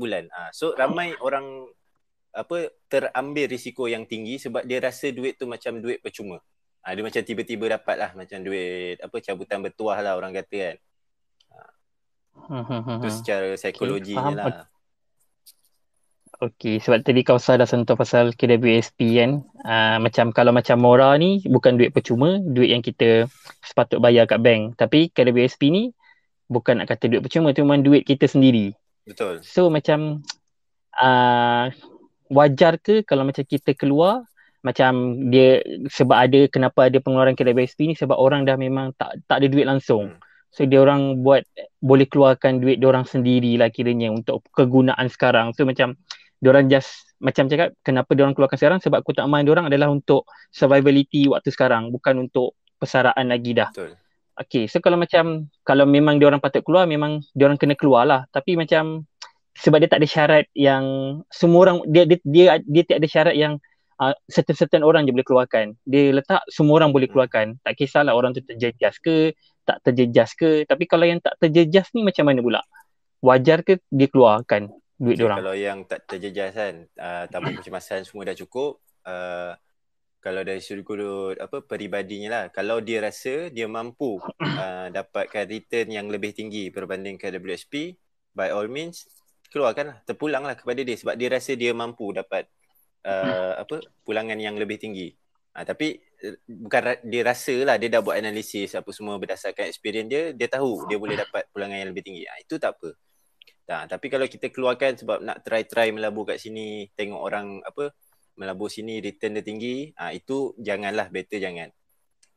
bulan. So ramai orang terambil risiko yang tinggi sebab dia rasa duit tu macam duit percuma. Dia macam tiba-tiba dapat lah macam duit cabutan bertuah lah orang kata kan. Itu secara psikologinya lah. Okey, sebab tadi kau dah sentuh pasal KWSP kan. Macam kalau macam Mora ni bukan duit percuma, duit yang kita sepatut bayar kat bank. Tapi KWSP ni bukan nak kata duit percuma, tu memang duit kita sendiri. Betul. So macam wajar ke kalau macam kita keluar macam dia, sebab ada kenapa ada pengeluaran KWSP ni sebab orang dah memang tak ada duit langsung. So dia orang boleh keluarkan duit dia orang sendirilah kiranya untuk kegunaan sekarang. So macam dia orang just macam cakap kenapa dia orang keluarkan sekarang sebab keutamaan dia orang adalah untuk survivability waktu sekarang, bukan untuk persaraan lagi dah. Betul. Okay, so kalau memang dia orang patut keluar, memang dia orang kena keluar lah. Tapi macam sebab dia tak ada syarat yang semua orang, dia tak ada syarat yang certain orang je boleh keluarkan. Dia letak semua orang boleh keluarkan. Tak kisahlah orang tu terjejas ke, tak terjejas ke. Tapi kalau yang tak terjejas ni macam mana pula? Wajar ke dia keluarkan duit dia orang? Kalau yang tak terjejas kan, tabung kecemasan semua dah cukup. Kalau dari sudut peribadinya lah, kalau dia rasa dia mampu dapatkan return yang lebih tinggi berbanding KWSP, by all means keluarkan lah, terpulanglah kepada dia sebab dia rasa dia mampu dapat pulangan yang lebih tinggi. Tapi bukan dia rasa lah, dia dah buat analisis apa semua berdasarkan experience dia tahu dia boleh dapat pulangan yang lebih tinggi. Itu tak apa. Tapi kalau kita keluarkan sebab nak try melabur kat sini, tengok orang melabur sini return dia tinggi, itu janganlah, better jangan.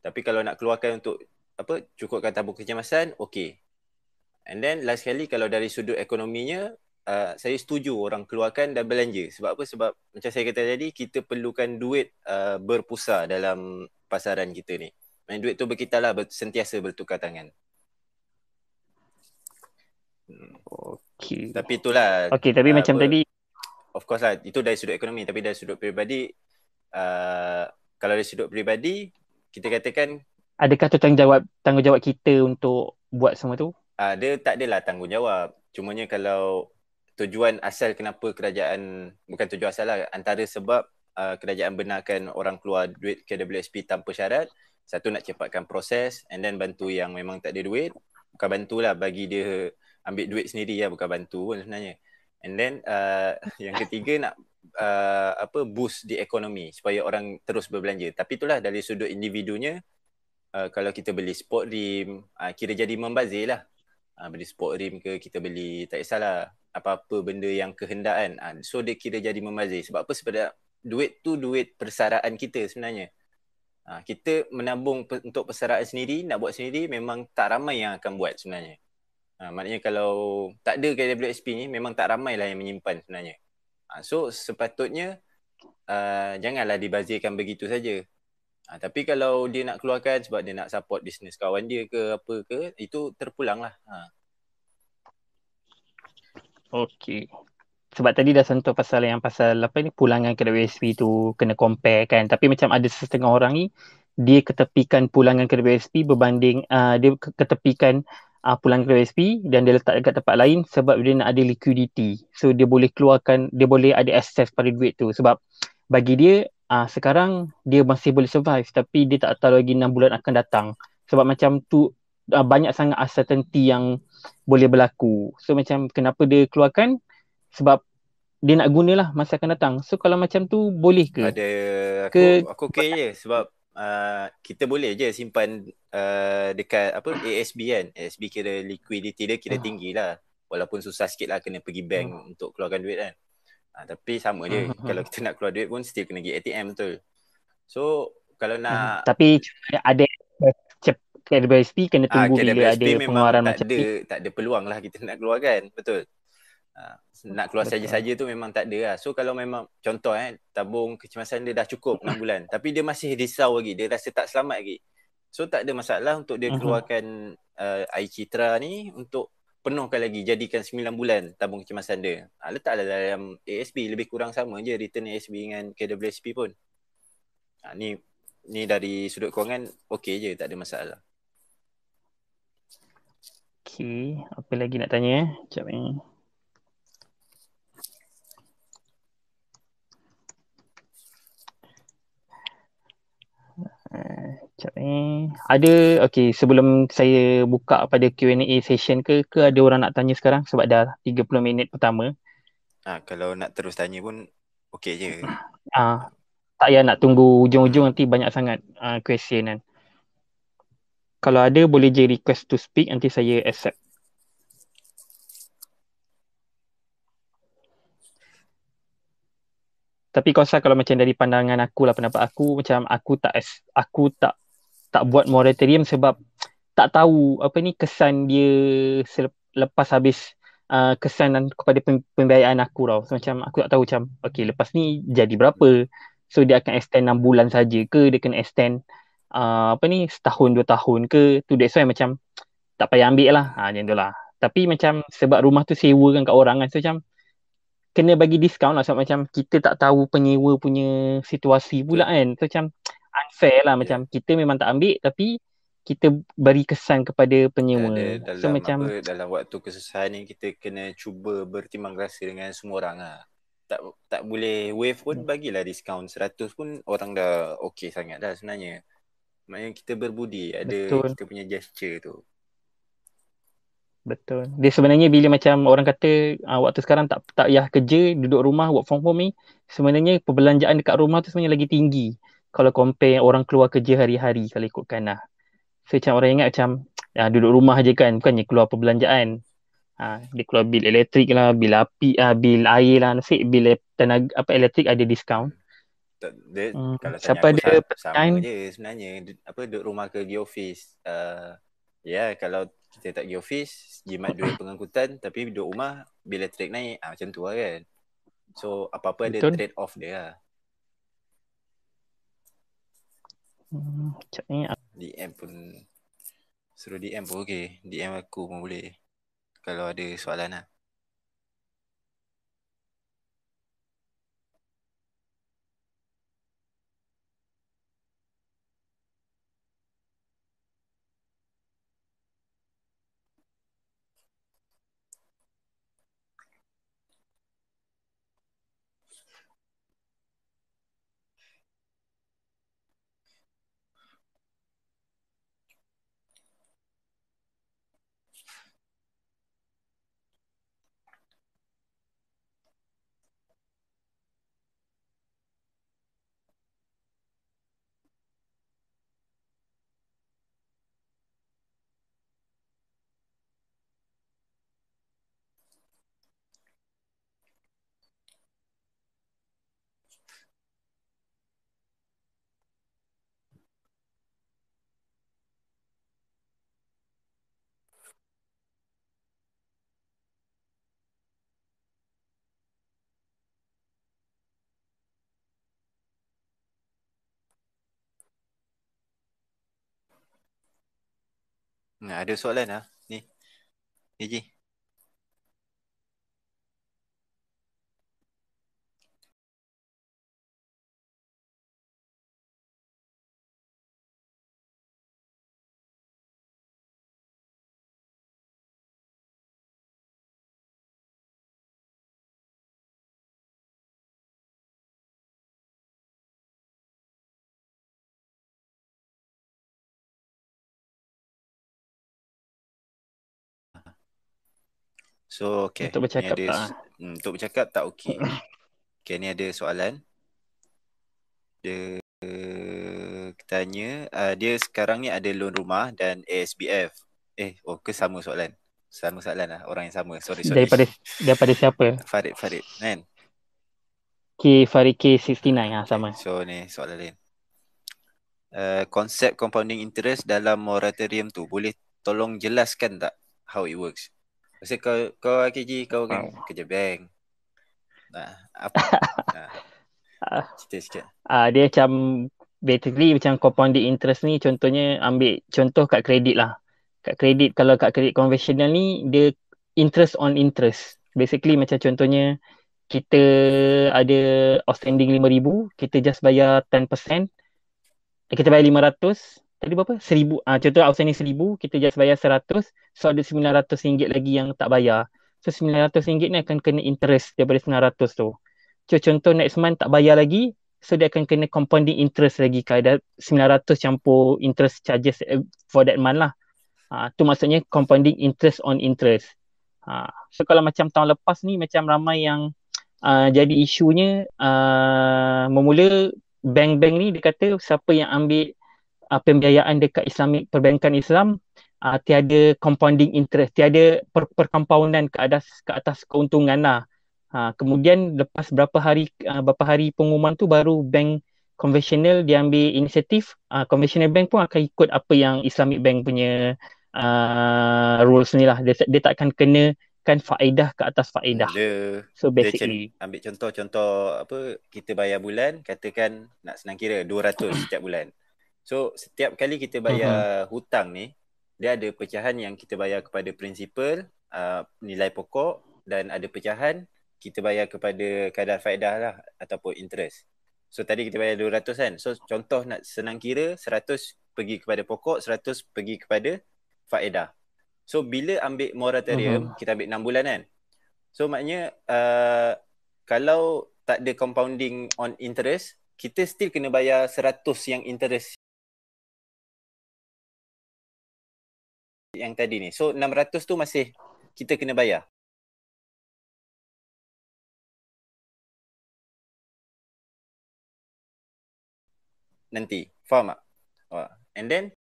Tapi kalau nak keluarkan untuk cukupkan tabung kecemasan, okey. And then last sekali, kalau dari sudut ekonominya, saya setuju orang keluarkan dan belanja. Sebab apa? Sebab macam saya kata tadi, kita perlukan duit berpusar dalam pasaran kita ni. Main duit tu berkitar lah, sentiasa bertukar tangan. Okey. Tapi itulah. Okey, tapi macam tadi, of course lah, itu dari sudut ekonomi. Tapi dari sudut peribadi, kalau dari sudut peribadi, kita katakan, adakah tu tanggungjawab kita untuk buat semua tu? Dia tak adalah tanggungjawab. Cumanya kalau tujuan asal kenapa kerajaan, bukan tujuan asal lah, antara sebab kerajaan benarkan orang keluar duit KWSP tanpa syarat, satu nak cepatkan proses, and then bantu yang memang tak ada duit. Bukan bantulah, bagi dia ambil duit sendiri lah, bukan bantu pun sebenarnya. And then yang ketiga nak boost di ekonomi supaya orang terus berbelanja. Tapi itulah dari sudut individunya, kalau kita beli sport rim, kira jadi membazir lah. Beli sport rim ke, kita beli tak kisahlah apa-apa benda yang kehendaan. So dia kira jadi membazir. Sebab apa? Sebab duit tu duit persaraan kita sebenarnya. Kita menabung untuk persaraan sendiri, nak buat sendiri, memang tak ramai yang akan buat sebenarnya. Maknanya kalau tak ada KWSP ni, memang tak ramai lah yang menyimpan sebenarnya. So sepatutnya janganlah dibazirkan begitu saja. Tapi kalau dia nak keluarkan sebab dia nak support bisnes kawan dia ke apa ke, itu terpulang lah. Okey. Sebab tadi dah sentuh pasal apa ni, pulangan KWSP tu kena compare kan. Tapi macam ada setengah orang ni, dia ketepikan pulangan KWSP berbanding dia ketepikan pulangan KWSP dan dia letak dekat tempat lain sebab dia nak ada liquidity. So dia boleh keluarkan, dia boleh ada access pada duit tu. Sebab bagi dia sekarang dia masih boleh survive, tapi dia tak tahu lagi 6 bulan akan datang. Sebab macam tu banyak sangat uncertainty yang boleh berlaku. So macam kenapa dia keluarkan? Sebab dia nak gunalah masa akan datang. So kalau macam tu boleh ke? Pada aku okey je sebab kita boleh je simpan dekat ASB kan. ASB kira liquidity dia kira tinggi lah. Walaupun susah sikit lah kena pergi bank untuk keluarkan duit kan. Tapi sama je. Kalau kita nak keluar duit pun still kena pergi ATM betul. So kalau nak tapi ada KWSP kena tunggu bila ada pengeluaran macam ni. Tak ada peluang lah kita nak keluarkan. Betul. Nak keluar saja-saja tu memang tak ada lah. So kalau memang contoh tabung kecemasan dia dah cukup 6 bulan tapi dia masih risau lagi, dia rasa tak selamat lagi. So tak ada masalah untuk dia keluarkan iCitra ni untuk penuhkan lagi, jadikan 9 bulan tabung kecemasan dia. Letaklah dalam ASB, lebih kurang sama je return ASB dengan KWSP pun. Ni dari sudut kewangan okey je, tak ada masalah. Okey, apa lagi nak tanya Sekejap ni. Ada, okay, sebelum saya buka pada Q&A session ke ada orang nak tanya sekarang sebab dah 30 minit pertama. Kalau nak terus tanya pun okey je. Tak payah nak tunggu ujung-ujung nanti banyak sangat question kan. Kalau ada boleh je request to speak, nanti saya accept. Tapi kau rasa kalau macam dari pandangan aku lah, pendapat aku macam aku tak buat moratorium sebab tak tahu apa ni kesan dia lepas habis kesan kepada pembiayaan aku tau. So, macam aku tak tahu macam okay, lepas ni jadi berapa. So dia akan extend 6 bulan saja ke dia kena extend apa ni setahun 2 tahun ke. Tu that's why macam tak payah ambil lah. Macam tu lah. Tapi macam sebab rumah tu sewa kan kat orang kan. So macam kena bagi diskaun lah sebab macam kita tak tahu penyewa punya situasi pula kan. So macam unfair lah macam kita memang tak ambil tapi kita beri kesan kepada penyewa. So macam dalam waktu kesusahan ni kita kena cuba bertimbang rasa dengan semua orang lah. Tak boleh wave pun bagilah diskaun 100 pun orang dah okey sangat dah sebenarnya. Maknanya kita berbudi ada betul. kita punya gesture tu. Betul. Dia sebenarnya bila macam orang kata waktu sekarang tak payah kerja, duduk rumah, work from home ni, sebenarnya perbelanjaan dekat rumah tu sebenarnya lagi tinggi. Kalau compare orang keluar kerja hari-hari kalau ikutkan lah. So macam orang ingat macam duduk rumah je kan, bukannya keluar perbelanjaan. Dia keluar bil elektrik lah, bil api, bil air lah, nasib bil tenaga apa elektrik ada diskaun. Kalau tanya Siapa aku ada sama je sebenarnya duduk rumah ke pergi office. Kalau kita tak pergi office, jimat duit pengangkutan tapi duduk rumah bil elektrik naik. Macam tu lah kan. So apa-apa ada trade off dia lah. DM pun suruh DM pun okey. DM aku pun boleh kalau ada soalan lah. Ada soalan lah ni. Eji. So okay. Untuk bercakap ni ada, untuk bercakap tak okey. Okay, ni ada soalan. Dia tanya, dia sekarang ni ada loan rumah dan ASBF. Sama soalan. Sama soalan lah, orang yang sama. Sorry. Daripada siapa? Farid kan? Farid K69 sama. So ni soalan lain. Konsep compounding interest dalam moratorium tu boleh tolong jelaskan tak how it works? Pasal kau KJ kau kan kerja bank. Cerita sikit. Dia macam basically macam compounding interest ni contohnya ambil contoh kat kredit lah. Kat kredit kalau kat kredit konvensional ni dia interest on interest. Basically macam contohnya kita ada outstanding 5,000, kita just bayar 10%. Kita bayar 500. Tadi berapa? 1,000. Contoh outstanding 1,000, kita just bayar 100. So ada RM900 lagi yang tak bayar. So RM900 ni akan kena interest daripada RM900 tu. So contoh next month tak bayar lagi, so dia akan kena compounding interest lagi, kadar 900 campur interest charges for that month lah. Tu maksudnya compounding interest on interest. So kalau macam tahun lepas ni macam ramai yang jadi isunya, memula bank-bank ni dia kata siapa yang ambil pembiayaan dekat Islamic perbankan Islam, tiada compounding interest, tiada perkompoundan ke atas keuntungan lah. Kemudian lepas berapa hari pengumuman tu, baru bank konvensional dia ambil inisiatif. Konvensional bank pun akan ikut apa yang Islamic bank punya rules ni lah. Dia tak akan kenakan faedah ke atas faedah. So basically dia ambil contoh apa, kita bayar bulan, katakan nak senang kira 200 setiap bulan. So setiap kali kita bayar hutang ni, dia ada pecahan yang kita bayar kepada principal, nilai pokok, dan ada pecahan kita bayar kepada kadar faedah lah ataupun interest. So tadi kita bayar 200 kan. So contoh nak senang kira, 100 pergi kepada pokok, 100 pergi kepada faedah. So bila ambil moratorium, kita ambil 6 bulan kan. So maknanya kalau tak ada compounding on interest, kita still kena bayar 100 yang interest yang tadi ni. So 600 tu masih kita kena bayar. Nanti. Faham tak? And then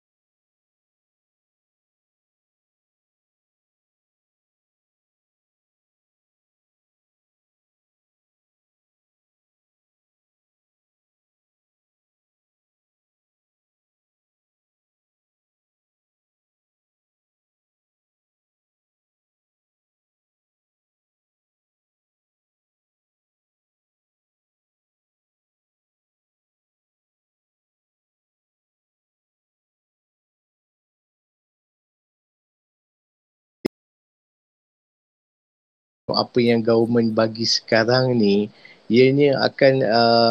apa yang government bagi sekarang ni, ianya akan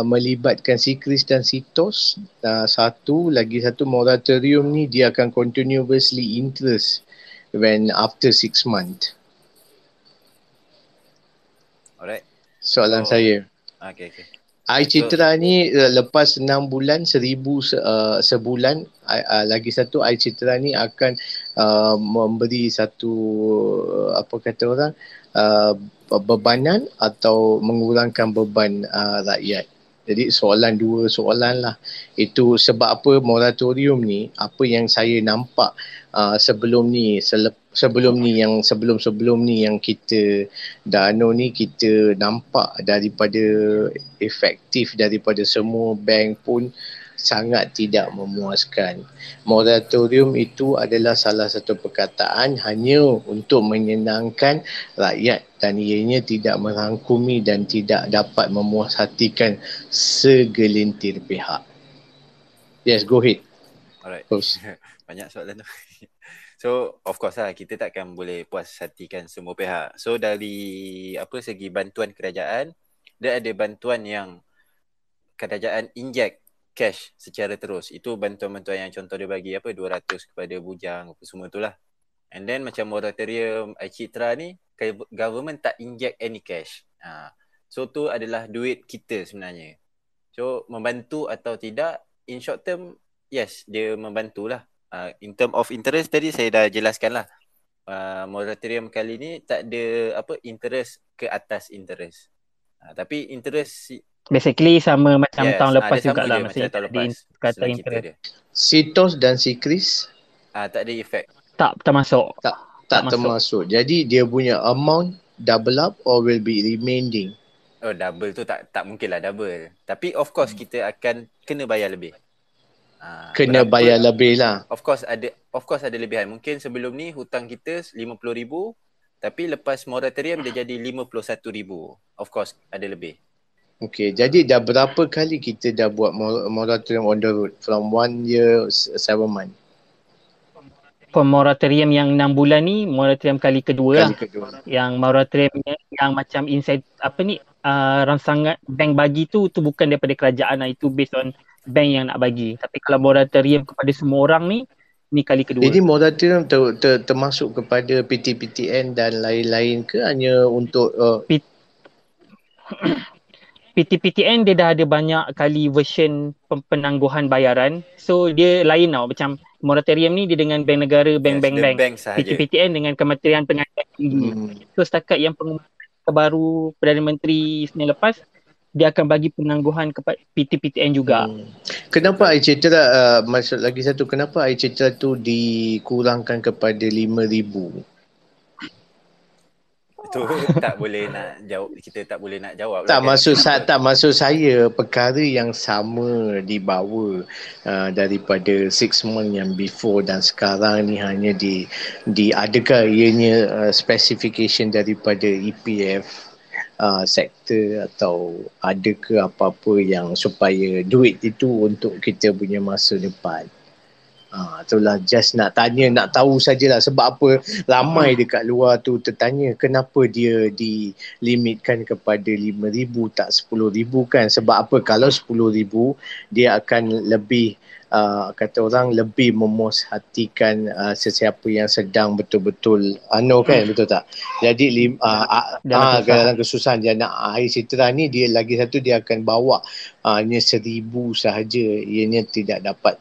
melibatkan Sikris dan Sitos. Satu moratorium ni dia akan continuously interest when after 6 months. Alright. Soalan saya. Okay. iCitra ni lepas 6 bulan 1,000 sebulan, lagi satu iCitra ni akan memberi satu bebanan atau mengurangkan beban rakyat. Jadi dua soalan lah. Itu sebab apa moratorium ni, apa yang saya nampak sebelum ni yang kita ni kita nampak daripada efektif daripada semua bank pun sangat tidak memuaskan. Moratorium itu adalah salah satu perkataan hanya untuk menyenangkan rakyat dan ianya tidak merangkumi dan tidak dapat memuashatikan segelintir pihak. Yes, go ahead. Alright. Banyak soalan tu. So of course lah, kita takkan boleh puas hatikan semua pihak. So dari segi bantuan kerajaan, dia ada bantuan yang kerajaan inject cash secara terus. Itu bantuan-bantuan yang contoh dia bagi 200 kepada bujang apa semua tu lah. And then macam moratorium iCitra ni, government tak inject any cash. So tu adalah duit kita sebenarnya. So membantu atau tidak, in short term, yes, dia membantulah. In term of interest tadi saya dah jelaskan lah. Moratorium kali ni tak ada interest ke atas interest. Tapi interest basically sama macam tahun lepas jugalah, macam tahun lepas. Kata interest. Sitos dan Sikris tak ada efek. Tak termasuk. Tak termasuk. Jadi dia punya amount double up or will be remaining. Double tu tak mungkinlah double. Tapi of course kita akan kena bayar lebih. Bayar lebih lah. Of course ada lebihan. Mungkin sebelum ni hutang kita 50,000, tapi lepas moratorium dia jadi 51,000. Of course ada lebih. Okay, jadi dah berapa kali kita dah buat moratorium on the road from 1 year 7 months? Moratorium yang 6 bulan ni moratorium kali kedua. Yang moratorium yang macam insight rangsangan bank bagi tu bukan daripada kerajaan lah. Itu based on bank yang nak bagi. Tapi kalau moratorium kepada semua orang ni kali kedua. Jadi moratorium termasuk kepada PTPTN dan lain-lain ke hanya untuk PTPTN dia dah ada banyak kali version penangguhan bayaran. So dia lain tau. Macam moratorium ni dia dengan bank negara, Yes, bank-bank dia bank. bank sahaja. PTPTN dengan Kementerian Pengadaan Tinggi. So setakat yang pengumuman terbaru Perdana Menteri senin lepas, dia akan bagi penangguhan kepada PTPTN juga. Kenapa air cetera, maksud lagi satu, kenapa air cetera tu dikurangkan kepada 5,000? Itu tak boleh nak jawab, kita tak boleh nak jawab Tak, lah kan. maksud saya perkara yang sama dibawa daripada 6 months yang before dan sekarang ni hanya adakah ianya specification daripada EPF sektor, atau ada ke apa-apa yang supaya duit itu untuk kita punya masa depan? Itulah just nak tanya, nak tahu sajalah sebab apa ramai dekat luar tu tertanya kenapa dia dilimitkan kepada 5,000 tak 10,000 kan. Sebab apa, kalau 10,000 dia akan lebih kata orang lebih memuashatikan sesiapa yang sedang betul-betul kan, betul tak? Jadi dalam kesusahan dia nak air cetera ni, dia lagi satu dia akan bawa hanya 1,000 sahaja, ianya tidak dapat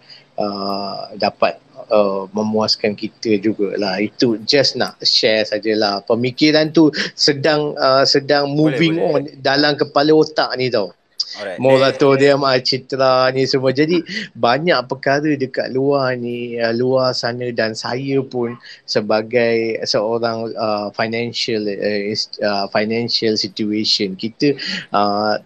memuaskan kita jugalah. Itu just nak share sajalah. Pemikiran tu sedang moving on dalam kepala otak ni tau. Alright. Moratorium air cetera ni semua. Jadi banyak perkara dekat luar ni, luar sana, dan saya pun sebagai seorang financial situation, kita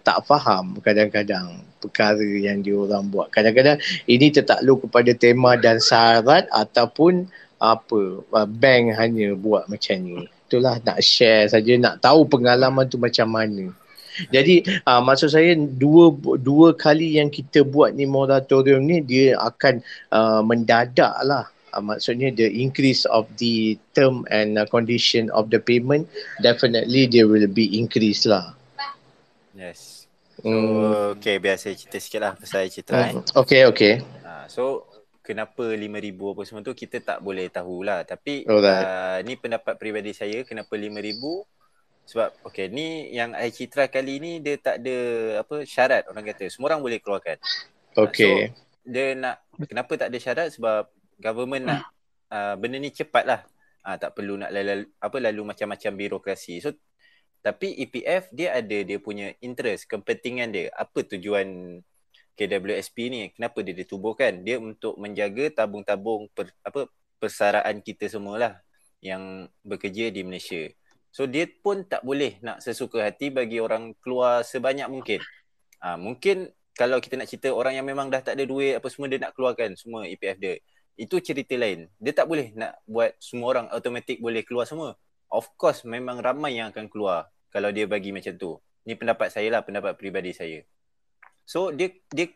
tak faham kadang-kadang perkara yang diorang buat. Kadang-kadang ini tertakluk kepada tema dan syarat ataupun bank hanya buat macam ni. Itulah nak share saja, nak tahu pengalaman tu macam mana. Jadi maksud saya dua kali yang kita buat ni moratorium ni, dia akan mendadak lah. Maksudnya the increase of the term and condition of the payment, definitely there will be increase lah. Yes. So okay, biasa cerita sikit lah pasal cetera Okay. So kenapa 5,000 apa semua tu kita tak boleh tahulah. Tapi ni pendapat peribadi saya, kenapa 5,000. Sebab ni yang air cetera kali ni dia tak ada syarat, orang kata semua orang boleh keluarkan. So dia nak, kenapa tak ada syarat, sebab government nak benda ni cepat lah. Tak perlu nak lalu macam-macam birokrasi. So tapi EPF dia ada dia punya interest, kepentingan dia. Apa tujuan KWSP ni? Kenapa dia ditubuhkan? Dia untuk menjaga tabung-tabung persaraan kita semualah yang bekerja di Malaysia. So dia pun tak boleh nak sesuka hati bagi orang keluar sebanyak mungkin. Mungkin kalau kita nak cerita orang yang memang dah tak ada duit apa semua, dia nak keluarkan semua EPF dia, itu cerita lain. Dia tak boleh nak buat semua orang automatik boleh keluar semua. Of course memang ramai yang akan keluar kalau dia bagi macam tu. Ni pendapat saya lah, pendapat peribadi saya. So dia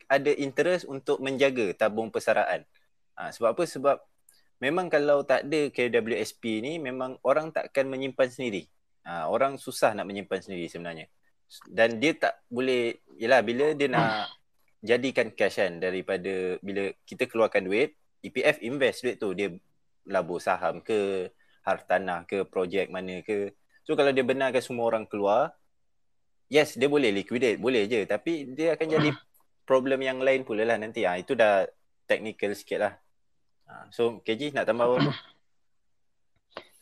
ada interest untuk menjaga tabung persaraan. Sebab apa? Sebab memang kalau tak ada KWSP ni, memang orang takkan menyimpan sendiri. Orang susah nak menyimpan sendiri sebenarnya. Dan dia tak boleh, yelah, bila dia nak jadikan cash kan, daripada bila kita keluarkan duit, EPF invest duit tu, dia labur saham ke, hartanah ke, projek mana ke. So kalau dia benarkan semua orang keluar, yes, dia boleh liquidate, boleh je. Tapi dia akan jadi problem yang lain pula lah nanti. Itu dah technical sikit lah. So KG nak tambah apa?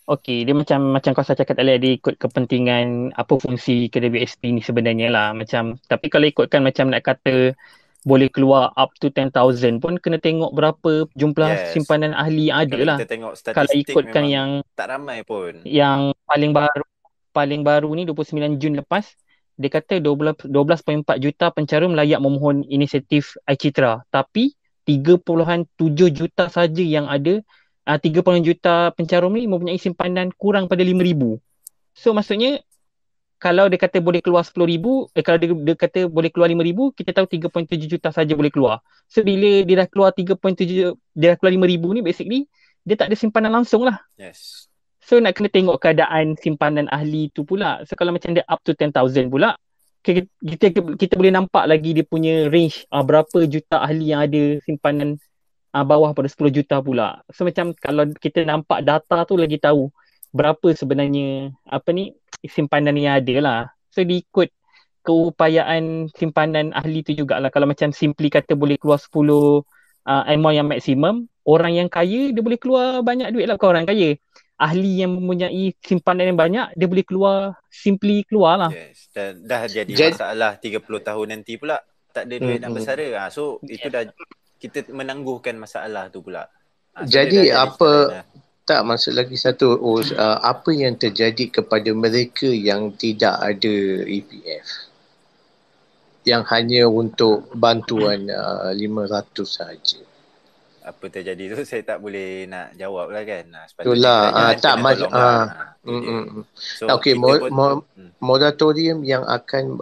Okey, dia macam kau cakap tadi, dia ikut kepentingan apa fungsi KWSP ni sebenarnya lah. Macam, tapi kalau ikutkan macam nak kata boleh keluar up to 10,000 pun kena tengok berapa jumlah simpanan ahli yang ada lah. Kita tengok statistik, kalau ikutkan yang tak ramai pun. Yang paling baru ni 29 Jun lepas, dia kata 12.4 juta pencarum layak memohon inisiatif air cetera. Tapi 3.7 juta saja yang ada. 3 juta pencarum ni mempunyai simpanan kurang pada 5,000. So maksudnya kalau dia kata boleh keluar 10,000, kalau dia kata boleh keluar 5,000, kita tahu 3.7 juta saja boleh keluar. So bila dia dah keluar 3.7, dia dah keluar 5,000 ni, basically dia tak ada simpanan langsung lah. Yes. So nak kena tengok keadaan simpanan ahli tu pula. So kalau macam dia up to 10,000 pula, kita boleh nampak lagi dia punya range, berapa juta ahli yang ada simpanan bawah pada 10 juta pula. So macam kalau kita nampak data tu, lagi tahu berapa sebenarnya simpanan yang ada lah. So diikut keupayaan simpanan ahli tu jugalah. Kalau macam Simply kata boleh keluar 10 amount yang maksimum, orang yang kaya dia boleh keluar banyak duit lah, bukan orang kaya. Ahli yang mempunyai simpanan yang banyak, dia boleh keluar, Simply keluar lah. Yes. Dan dah jadi Jadi- masalah 30 tahun nanti pula tak ada duit nak bersara. So itu dah kita menangguhkan masalah tu pula. So Jadi dia dah jadi apa cadangan lah. tak masuk lagi satu apa yang terjadi kepada mereka yang tidak ada EPF yang hanya untuk bantuan 500 saja. Apa terjadi tu saya tak boleh nak jawab lah kan. Sepatutnya Itulah kerajaan tak kena tolong lah. Tu dia. So okey, kita pun moratorium yang akan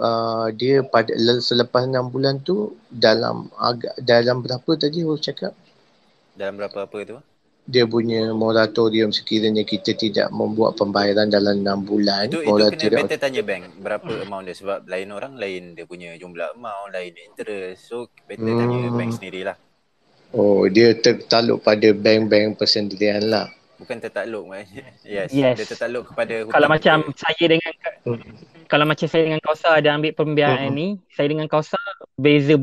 dia pada selepas 6 bulan tu dalam berapa tadi orang cakap? dalam berapa apa tu? Dia punya moratorium sekiranya kita tidak membuat pembayaran dalam 6 bulan. Itu kena better tanya bank berapa amount dia, sebab lain orang lain dia punya jumlah amount, lain interest. So better tanya bank sendirilah. Oh, dia tertakluk pada bank-bank persendirian lah. Bukan tertakluk maknanya. Yes. Yes. Dia tertakluk kepada hutang. Kalau macam kita. saya dengan Kausa ada ambil pembiayaan ni, saya dengan Kausa beza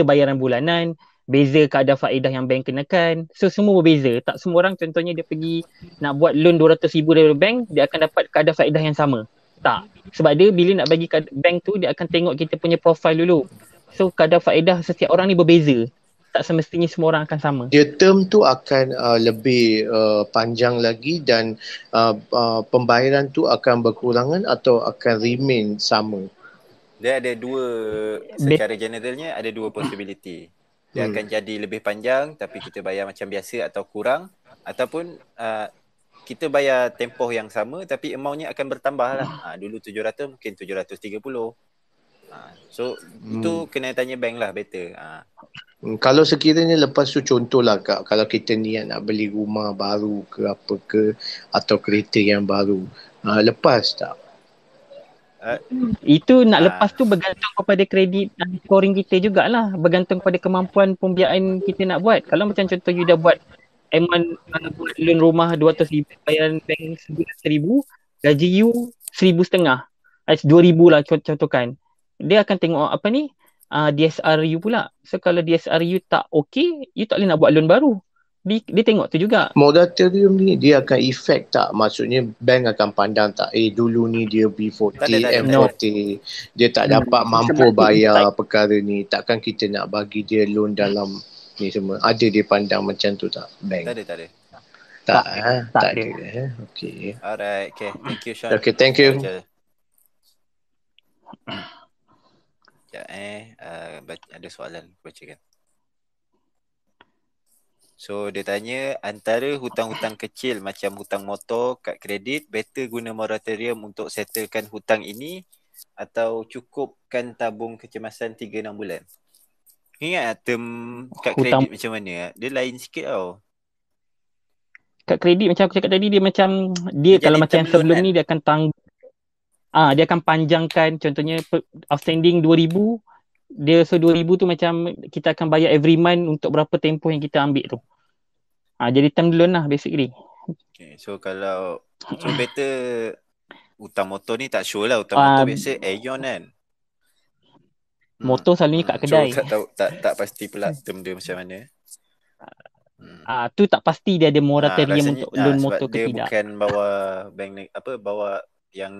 bayaran bulanan, beza kadar faedah yang bank kenakan. So semua berbeza. Tak semua orang contohnya dia pergi nak buat loan 200,000 dari bank, dia akan dapat kadar faedah yang sama. Tak. Sebab dia bila nak bagi bank tu, dia akan tengok kita punya profile dulu. So kadar faedah setiap orang ni berbeza. Tak semestinya semua orang akan sama. Dia term tu akan lebih panjang lagi dan pembayaran tu akan berkurangan atau akan remain sama? Dia ada dua, secara generalnya ada dua possibility. Dia akan jadi lebih panjang tapi kita bayar macam biasa atau kurang, ataupun kita bayar tempoh yang sama tapi amountnya akan bertambah lah. Dulu 700 mungkin 730. So itu kena tanya bank lah better. Kalau sekiranya lepas tu contohlah Kak, kalau kita niat nak beli rumah baru ke apa ke atau kereta yang baru, lepas tak? Itu nak lepas tu bergantung kepada kredit dan scoring kita jugalah, bergantung kepada kemampuan pembiayaan kita nak buat. Kalau macam contoh you dah buat M1 buat loan rumah 200,000, bayaran bank sebulan 1,000, gaji you 1,500, 2,000 lah contohkan. Dia akan tengok apa ni, DSR you pula. So kalau DSR you tak okay, you tak boleh nak buat loan baru. Dia tengok tu juga. Moratorium ni dia akan efek tak? Maksudnya bank akan pandang tak, dulu ni dia B40, M40, dia tak dapat mampu bayar perkara ni, takkan kita nak bagi dia loan dalam ni semua. Ada dia pandang macam tu tak bank? Tak ada. Tak ada. Okay. Alright, okay. Thank you Sean. Okay, thank you. Sekejap ada soalan bacakan. So dia tanya, antara hutang-hutang kecil macam hutang motor, kad kredit, better guna moratorium untuk settlekan hutang ini atau cukupkan tabung kecemasan 3-6 bulan? Ingat term kad kredit macam mana? Dia lain sikit tau. Kad kredit macam aku cakap tadi, dia kalau macam sebelum ni dia akan dia akan panjangkan, contohnya outstanding 2,000, dia 2,000 tu macam kita akan bayar every month untuk berapa tempoh yang kita ambil tu. Jadi term loan lah basically. Okay, so better hutang motor ni tak sure lah. Hutang motor biasa Aeon kan. Motor selalunya kat kedai. So tak pasti pula term dia macam mana. Tu tak pasti dia ada moratorium untuk loan motor ke dia tidak. Bukan bawa bank bawa yang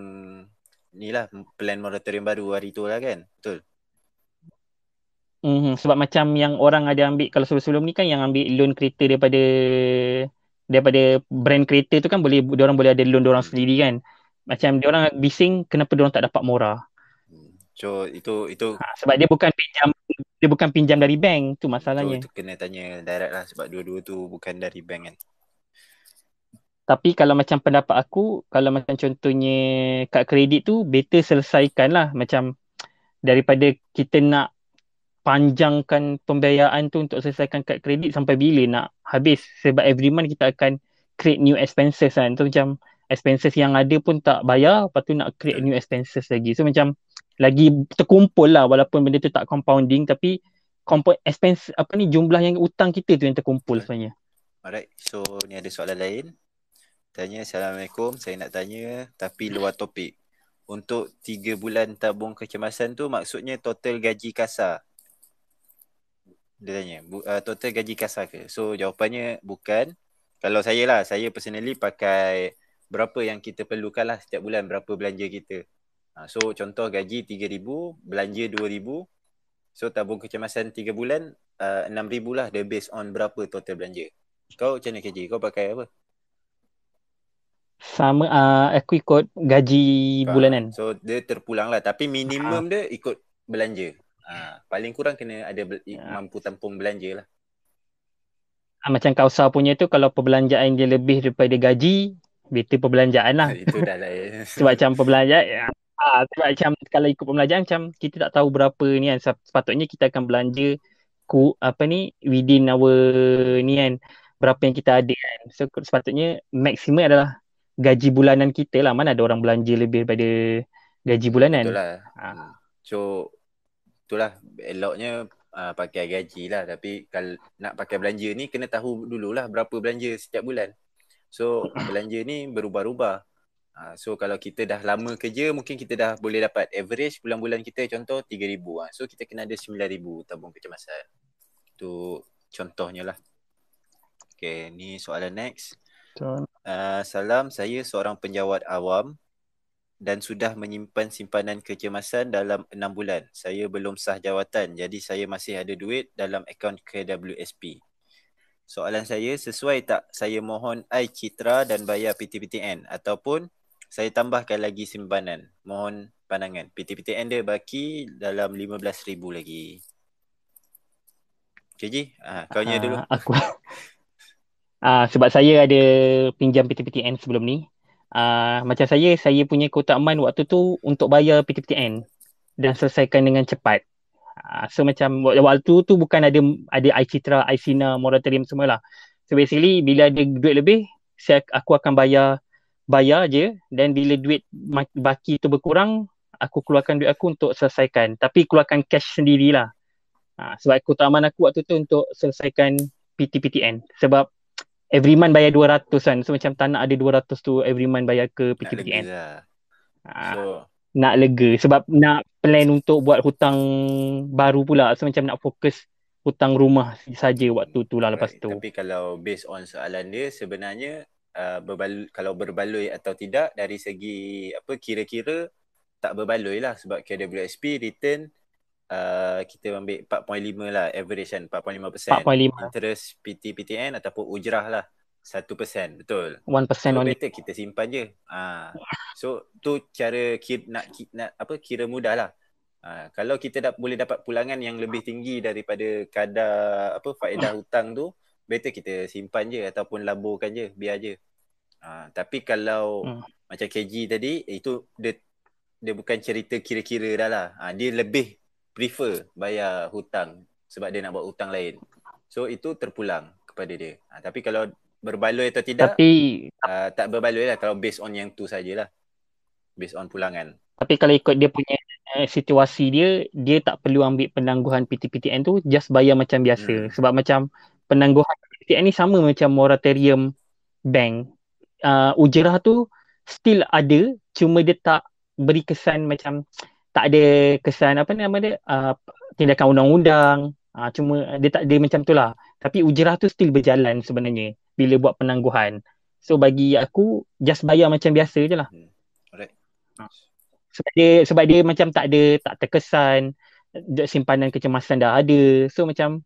ni lah, plan moratorium baru hari tu lah kan. Betul. Sebab macam yang orang ada ambil, kalau sebelum ni kan yang ambil loan kereta daripada brand kereta tu kan diorang boleh ada loan diorang sendiri kan. Macam diorang bising kenapa diorang tak dapat murah. So itu sebab dia bukan pinjam dari bank, tu masalahnya. Itu kena tanya direct lah, sebab dua-dua tu bukan dari bank kan. Tapi kalau macam pendapat aku, kalau macam contohnya kad kredit tu better selesaikan lah, macam daripada kita nak panjangkan pembiayaan tu untuk selesaikan kad kredit sampai bila nak habis, sebab every month kita akan create new expenses kan. So macam expenses yang ada pun tak bayar, lepas tu nak create new expenses lagi. So macam lagi terkumpul lah, walaupun benda tu tak compounding, tapi expense jumlah yang hutang kita tu yang terkumpul sebenarnya. Alright, so ni ada soalan lain. Tanya, Assalamualaikum, saya nak tanya tapi luar topik. untuk 3 bulan tabung kecemasan tu maksudnya total gaji kasar. Dia tanya, total gaji kasar ke? So jawapannya bukan. Kalau saya personally pakai berapa yang kita perlukan lah setiap bulan, berapa belanja kita. So contoh gaji 3,000, belanja 2,000. So tabung kecemasan 3 bulan 6,000 lah, dia based on berapa total belanja. Kau macam mana KJ? Kau pakai apa? Sama aku ikut gaji bulanan. So dia terpulang lah, tapi minimum dia ikut belanja. Paling kurang kena ada mampu tampung belanja lah. Macam Kausar punya tu, kalau perbelanjaan dia lebih daripada gaji, better perbelanjaan lah. Itu dah lain. Sebab macam perbelanjaan, sebab macam kalau ikut perbelanjaan, macam kita tak tahu berapa ni kan. Sepatutnya kita akan belanja within our ni kan, berapa yang kita ada kan. So sepatutnya maksimum adalah gaji bulanan kita lah. Mana ada orang belanja lebih daripada gaji bulanan. Betul lah. So itulah eloknya pakai gaji lah. Tapi kalau nak pakai belanja ni kena tahu dululah berapa belanja setiap bulan. So belanja ni berubah-ubah. So kalau kita dah lama kerja, mungkin kita dah boleh dapat average bulan-bulan kita contoh 3,000. So kita kena ada 9,000 tabung kecemasan. Tu contohnya lah. Okay, ni soalan next. Salam, saya seorang penjawat awam dan sudah menyimpan simpanan kecemasan dalam 6 bulan. Saya belum sah jawatan, jadi saya masih ada duit dalam akaun KWSP. Soalan saya, sesuai tak saya mohon iCitra dan bayar PTPTN ataupun saya tambahkan lagi simpanan? Mohon pandangan. PTPTN dia baki dalam 15,000 lagi. KJ, kau nya dulu. Aku sebab saya ada pinjam PTPTN sebelum ni. Macam saya punya keutamaan waktu tu untuk bayar PTPTN dan selesaikan dengan cepat. So macam waktu tu bukan ada iCitra, iSina, moratorium semua lah. So basically bila ada duit lebih, aku akan bayar je, dan bila duit baki tu berkurang, aku keluarkan duit aku untuk selesaikan. Tapi keluarkan cash sendirilah. Sebab keutamaan aku waktu tu untuk selesaikan PTPTN. Sebab every month bayar 200 kan. So macam tak nak ada 200 tu every month bayar ke PTPTN. Nak lega. Sebab nak plan untuk buat hutang baru pula. So macam nak fokus hutang rumah saja waktu tu lah lepas tu. Tapi kalau based on soalan dia, sebenarnya kalau berbaloi atau tidak dari segi kira-kira tak berbaloi lah. Sebab KWSP return kita ambil 4.5 lah average kan, 4.5%. 4.5. Interest PTPTN ataupun ujrah lah 1%, betul. 1% so only. better kita simpan je. So tu cara kira mudah lah. Kalau kita boleh dapat pulangan yang lebih tinggi daripada kadar faedah hutang tu, better kita simpan je ataupun laburkan je, biar je. Tapi kalau macam KG tadi, itu dia bukan cerita kira-kira dah lah. Dia lebih prefer bayar hutang sebab dia nak buat hutang lain. So itu terpulang kepada dia. Tapi kalau berbaloi atau tidak, tak berbaloi lah kalau based on yang tu sajalah. Based on pulangan. Tapi kalau ikut dia punya situasi dia tak perlu ambil penangguhan PTPTN tu, just bayar macam biasa. Sebab macam penangguhan PTPTN ni sama macam moratorium bank. Ujrah tu still ada, cuma dia tak beri kesan macam, tak ada kesan tindakan undang-undang. Cuma dia macam tu lah. Tapi ujrah tu still berjalan sebenarnya bila buat penangguhan. So bagi aku, just bayar macam biasa je lah. Alright. Sebab dia macam tak terkesan, simpanan kecemasan dah ada. So macam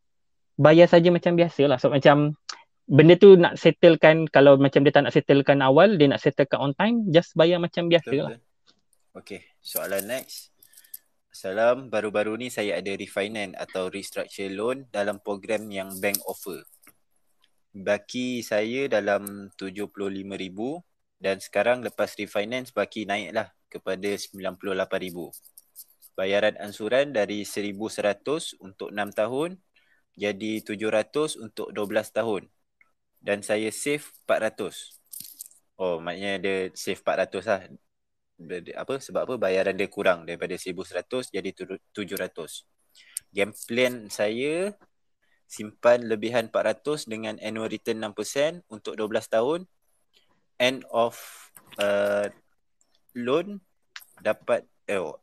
bayar saja macam biasa lah. So macam benda tu nak settlekan, kalau macam dia tak nak settlekan awal, dia nak settlekan on time, just bayar macam biasa lah. Okay, soalan next. Salam, baru-baru ni saya ada refinance atau restructure loan dalam program yang bank offer. Baki saya dalam 75,000 dan sekarang lepas refinance baki naiklah kepada 98,000. Bayaran ansuran dari 1,100 untuk 6 tahun jadi 700 untuk 12 tahun. Dan saya save 400. Oh, maknanya dia save 400 lah. Sebab bayaran dia kurang daripada 1,100 jadi 700. Game plan saya simpan lebihan 400 dengan annual return 6% untuk 12 tahun. End of loan dapat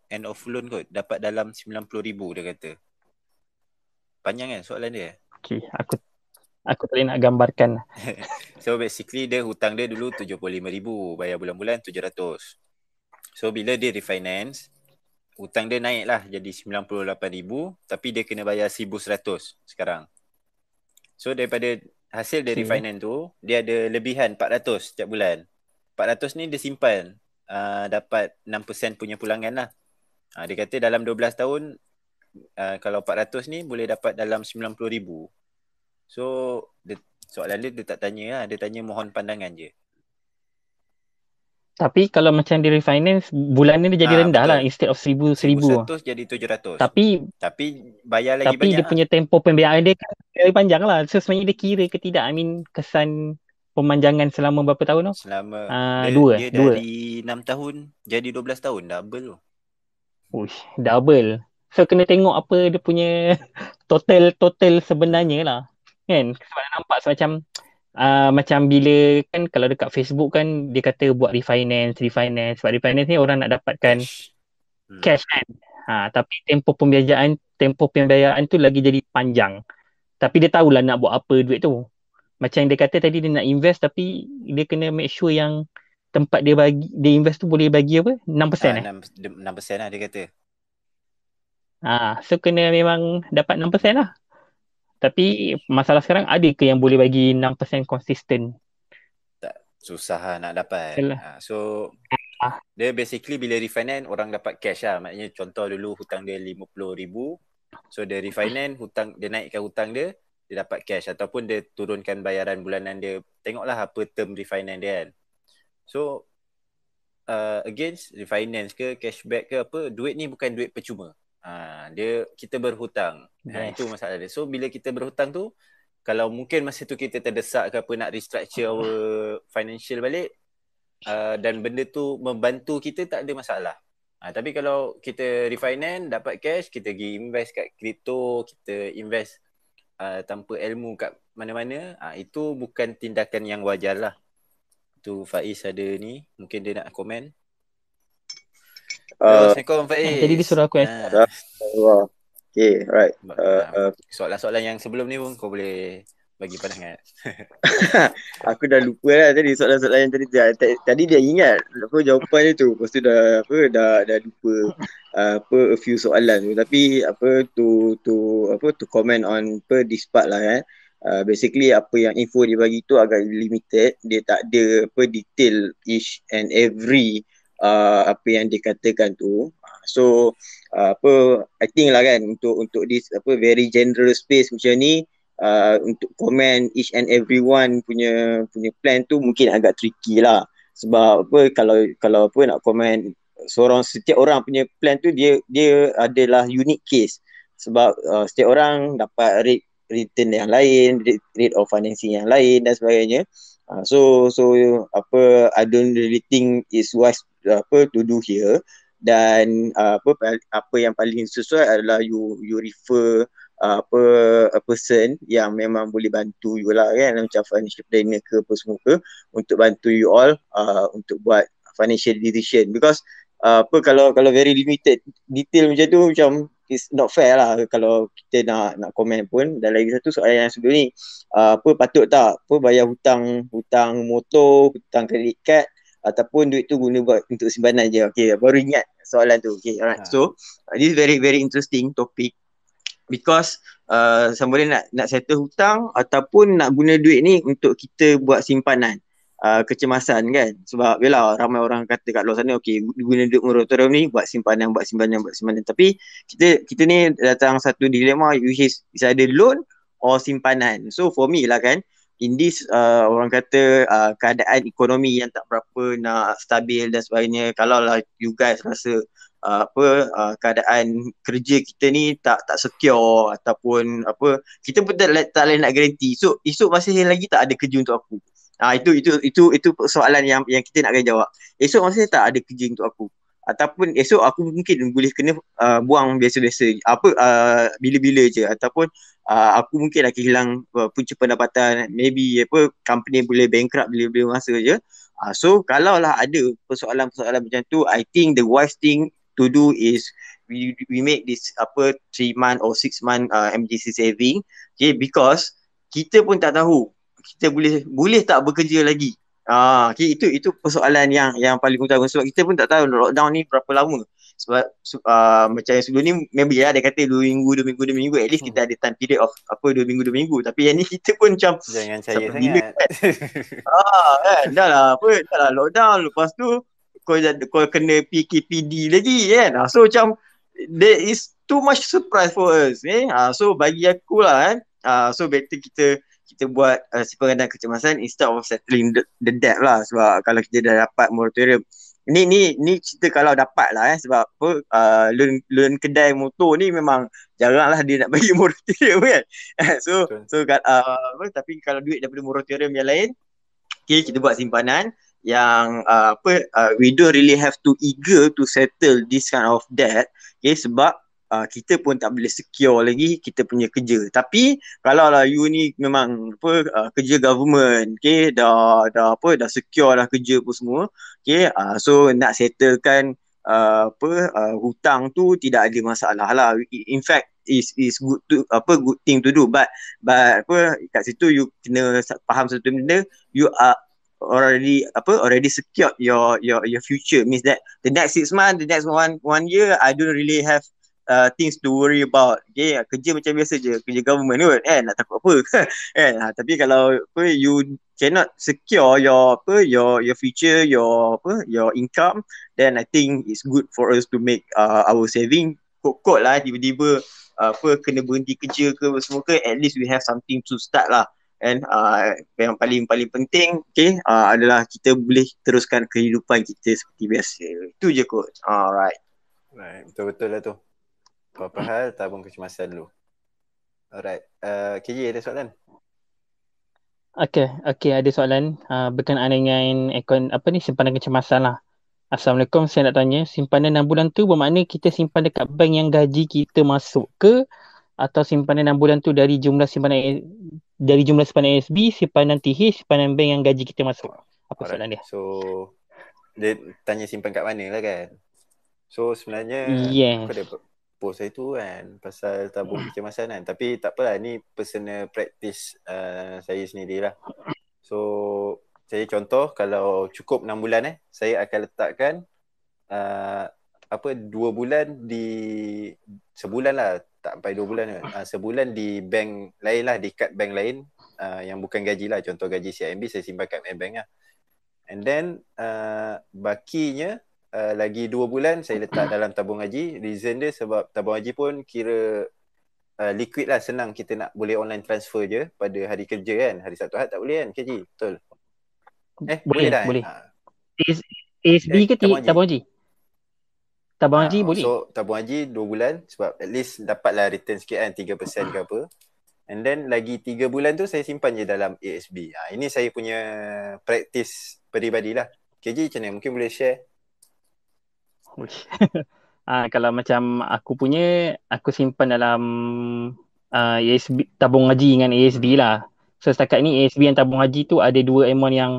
end of loan kot dapat dalam 90,000 dia kata. Panjang kan soalan dia? Okay, aku tak boleh nak gambarkan. So basically dia hutang dia dulu 75,000, bayar bulan-bulan 700. So bila dia refinance, hutang dia naik lah jadi 98,000, tapi dia kena bayar 1,100 sekarang. So daripada hasil dia refinance tu, dia ada lebihan 400 setiap bulan. 400 ni dia simpan, dapat 6% punya pulangan lah. Dia kata dalam 12 tahun, kalau 400 ni boleh dapat dalam 90,000. So soalan dia tak tanya lah, dia tanya mohon pandangan je. Tapi kalau macam dia refinance, bulanan dia jadi rendah betul. lah. Instead of 1,000 1,100 jadi 700. Tapi bayar lagi tapi banyak dia punya tempoh pembiayaan dia kan lebih panjang lah. So sebenarnya dia kira ke tidak? I mean kesan pemanjangan selama berapa tahun tu? Selama dia dua. dari 6 tahun jadi 12 tahun, double tu. Uish, double. So kena tengok apa dia punya total sebenarnya lah. Kan? Sebab nampak macam bila kan kalau dekat Facebook kan dia kata buat refinance. Sebab refinance ni orang nak dapatkan cash kan. Tapi tempoh pembiayaan tu lagi jadi panjang. Tapi dia tahulah nak buat apa duit tu. Macam dia kata tadi dia nak invest tapi dia kena make sure yang tempat dia invest tu boleh bagi apa? 6% 6% lah dia kata. So kena memang dapat 6% lah. Tapi masalah sekarang ada ke yang boleh bagi 6% konsisten? Tak, susah lah nak dapat. So dia basically bila refinance orang dapat cash lah. Maknanya contoh dulu hutang dia 50,000. So dia refinance, dia naikkan hutang dia dapat cash. Ataupun dia turunkan bayaran bulanan dia. Tengoklah apa term refinance dia kan. So against refinance ke cashback ke apa, duit ni bukan duit percuma. Kita berhutang. Itu masalah dia. So bila kita berhutang tu, kalau mungkin masa tu kita terdesak ke apa nak restructure our financial balik, dan benda tu membantu kita, tak ada masalah. Tapi kalau kita refinance, dapat cash, kita pergi invest kat kripto, kita invest tanpa ilmu kat mana-mana, itu bukan tindakan yang wajar lah. Tu Faiz ada ni, mungkin dia nak komen. Assalamualaikum Faiz. Jadi dia suruh aku Okay, right. Soalan-soalan yang sebelum ni pun kau boleh bagi pandangan. Aku dah lupa lah tadi soalan-soalan yang tadi. Tadi dia ingat apa jawapan dia tu. Lepas tu dah lupa a few soalan tu. Tapi to comment on this part lah kan. Basically apa yang info dia bagi tu agak limited. Dia tak ada detail each and every apa yang dikatakan tu. So I think lah kan untuk this very general space macam ni, untuk komen each and everyone punya plan tu mungkin agak tricky lah. Sebab kalau nak komen setiap orang punya plan tu, dia adalah unique case. Sebab setiap orang dapat rate return yang lain, rate of financing yang lain dan sebagainya. So I don't really think it's wise to do here. Dan apa yang paling sesuai adalah you refer a person yang memang boleh bantu you lah kan, macam financial planner ke apa semua ke, untuk bantu you all untuk buat financial decision. Because kalau very limited detail macam tu, macam it's not fair lah kalau kita nak komen pun. Dan lagi satu soalan yang sebelum ni, patut tak bayar hutang motor, hutang kredit kad, ataupun duit tu guna buat untuk simpanan je. Okay, baru ingat soalan tu. Okay, alright. So this is very very interesting topic, because sama ada nak settle hutang ataupun nak guna duit ni untuk kita buat simpanan, kecemasan kan. Sebab yelah, ramai orang kata kat luar sana, okay, guna duit moratorium ni buat simpanan. Tapi kita ni datang satu dilema, which is either loan or simpanan. So for me lah kan, in this orang kata keadaan ekonomi yang tak berapa nak stabil dan sebagainya, kalau lah you guys rasa keadaan kerja kita ni tak secure, ataupun kita pun tak boleh nak garanti esok masih lagi tak ada kerja untuk aku. Itu soalan yang kita nak kena jawab. Esok masih tak ada kerja untuk aku, ataupun esok aku mungkin boleh kena buang biasa-biasa bila-bila je, ataupun aku mungkin akan hilang punca pendapatan, maybe company boleh bankrupt bila-bila masa je. So kalaulah ada persoalan-persoalan macam tu, I think the wise thing to do is we make this 3 month or 6 month emergency saving, okay, because kita pun tak tahu kita boleh tak bekerja lagi. Okay, itu persoalan yang paling utama, sebab kita pun tak tahu lockdown ni berapa lama. Sebab macam yang sebelum ni maybe dia kata 2 minggu, at least kita ada time period of 2 minggu, tapi yang ni kita pun macam Jangan percaya sampai bila sangat. kan dah lah lockdown, lepas tu kau kena PKPD lagi kan. So macam there is too much surprise for us so bagi aku lah so better kita buat simpangan dan kecemasan instead of settling the debt lah. Sebab kalau kita dah dapat moratorium ni cerita kalau dapat lah sebab loan kedai motor ni memang jarang lah dia nak bagi moratorium kan. Tapi kalau duit daripada moratorium yang lain, okay, kita buat simpanan yang we don't really have to eager to settle this kind of debt, okay, sebab kita pun tak boleh secure lagi kita punya kerja. Tapi kalau lah you ni memang kerja government, okay, dah secure dah kerja pun semua, okay, so nak settlekan hutang tu tidak ada masalah lah. In fact is good thing to do, but kat situ you kena faham satu benda, you are already secured your future. Means that the next 6 months, the next one year, I don't really have things to worry about. Okay, kerja macam biasa je, kerja government kot kan, nak takut apa kan. Tapi kalau you cannot secure your future, your income, then I think it's good for us to make our saving. Kok lah tiba-tiba kena berhenti kerja ke semua ke, at least we have something to start lah. And yang paling penting, okay, adalah kita boleh teruskan kehidupan kita seperti biasa. Itu je kot. Alright. Right, betul-betul lah tu. Apa hal tabung kecemasan dulu. Alright. KJ ada soalan? Okay, ada soalan berkenaan dengan simpanan kecemasan lah. Assalamualaikum, saya nak tanya, simpanan 6 bulan tu bermakna kita simpan dekat bank yang gaji kita masuk ke, atau simpanan 6 bulan tu dari jumlah simpanan ASB, simpanan TH, simpanan bank yang gaji kita masuk? Apa soalan dia? So dia tanya simpan kat mana lah kan. So sebenarnya aku ada post saya tu kan pasal tabung kecemasan kan, tapi tak apalah, ni personal practice saya sendirilah. So saya contoh, kalau cukup 6 bulan saya akan letakkan 2 bulan di sebulan lah, tak sampai 2 bulan sebulan di bank lain lah, di kad bank lain yang bukan gaji lah. Contoh gaji CIMB saya simpan kat Maybank lah. And then bakinya lagi 2 bulan saya letak dalam tabung haji. Reason dia sebab tabung haji pun kira liquid lah, senang kita nak boleh online transfer je pada hari kerja kan. Hari Sabtu Ahad tak boleh kan KJ? Betul? Boleh dah. ASB ke tabung haji? Tabung haji boleh. So tabung haji 2 bulan sebab at least dapatlah return sikit kan, 3% ke apa. And then lagi 3 bulan tu saya simpan je dalam ASB. Ini saya punya practice peribadilah. KJ macam mana? Mungkin boleh share? Kalau macam aku punya, aku simpan dalam ASB, tabung haji dengan ASB lah. So setakat ni ASB yang tabung haji tu ada 2 amount yang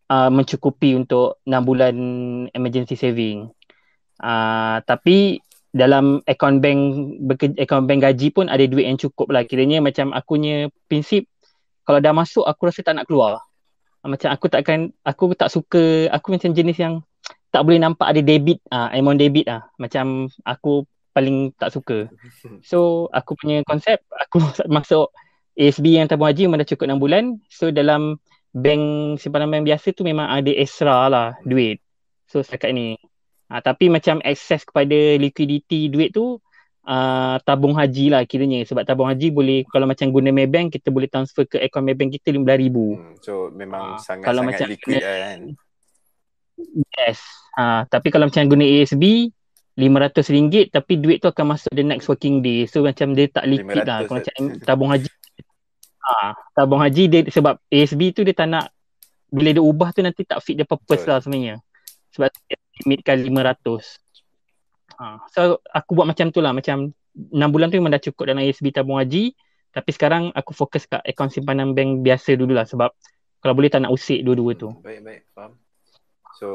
mencukupi untuk 6 bulan emergency saving. Tapi dalam akaun bank gaji pun ada duit yang cukup lah. Kiranya macam aku punya prinsip, kalau dah masuk aku rasa tak nak keluar. Macam aku tak suka, aku macam jenis yang tak boleh nampak ada debit, amount debit lah. Macam aku paling tak suka. So aku punya konsep, aku masuk ASB yang tabung haji memang dah cukup 6 bulan. So dalam simpanan bank biasa tu memang ada extra lah duit. So setakat ni. Tapi macam akses kepada liquidity duit tu tabung haji lah kiranya. Sebab tabung haji boleh, kalau macam guna Maybank, kita boleh transfer ke akaun Maybank kita RM15,000. So memang sangat-sangat liquid lah kan. Yes. Tapi kalau macam guna ASB RM500, tapi duit tu akan masuk the next working day. So macam dia tak liquid lah. Kalau macam tabung haji, tabung haji dia, sebab ASB tu dia tak nak, bila dia ubah tu nanti tak fit the purpose lah sebenarnya. Sebab dia limitkan 500. So aku buat macam tu lah. Macam 6 bulan tu memang dah cukup dalam ASB tabung haji. Tapi sekarang aku fokus kat akaun simpanan bank biasa dulu lah. Sebab kalau boleh tak nak usik dua-dua tu. Baik, faham. So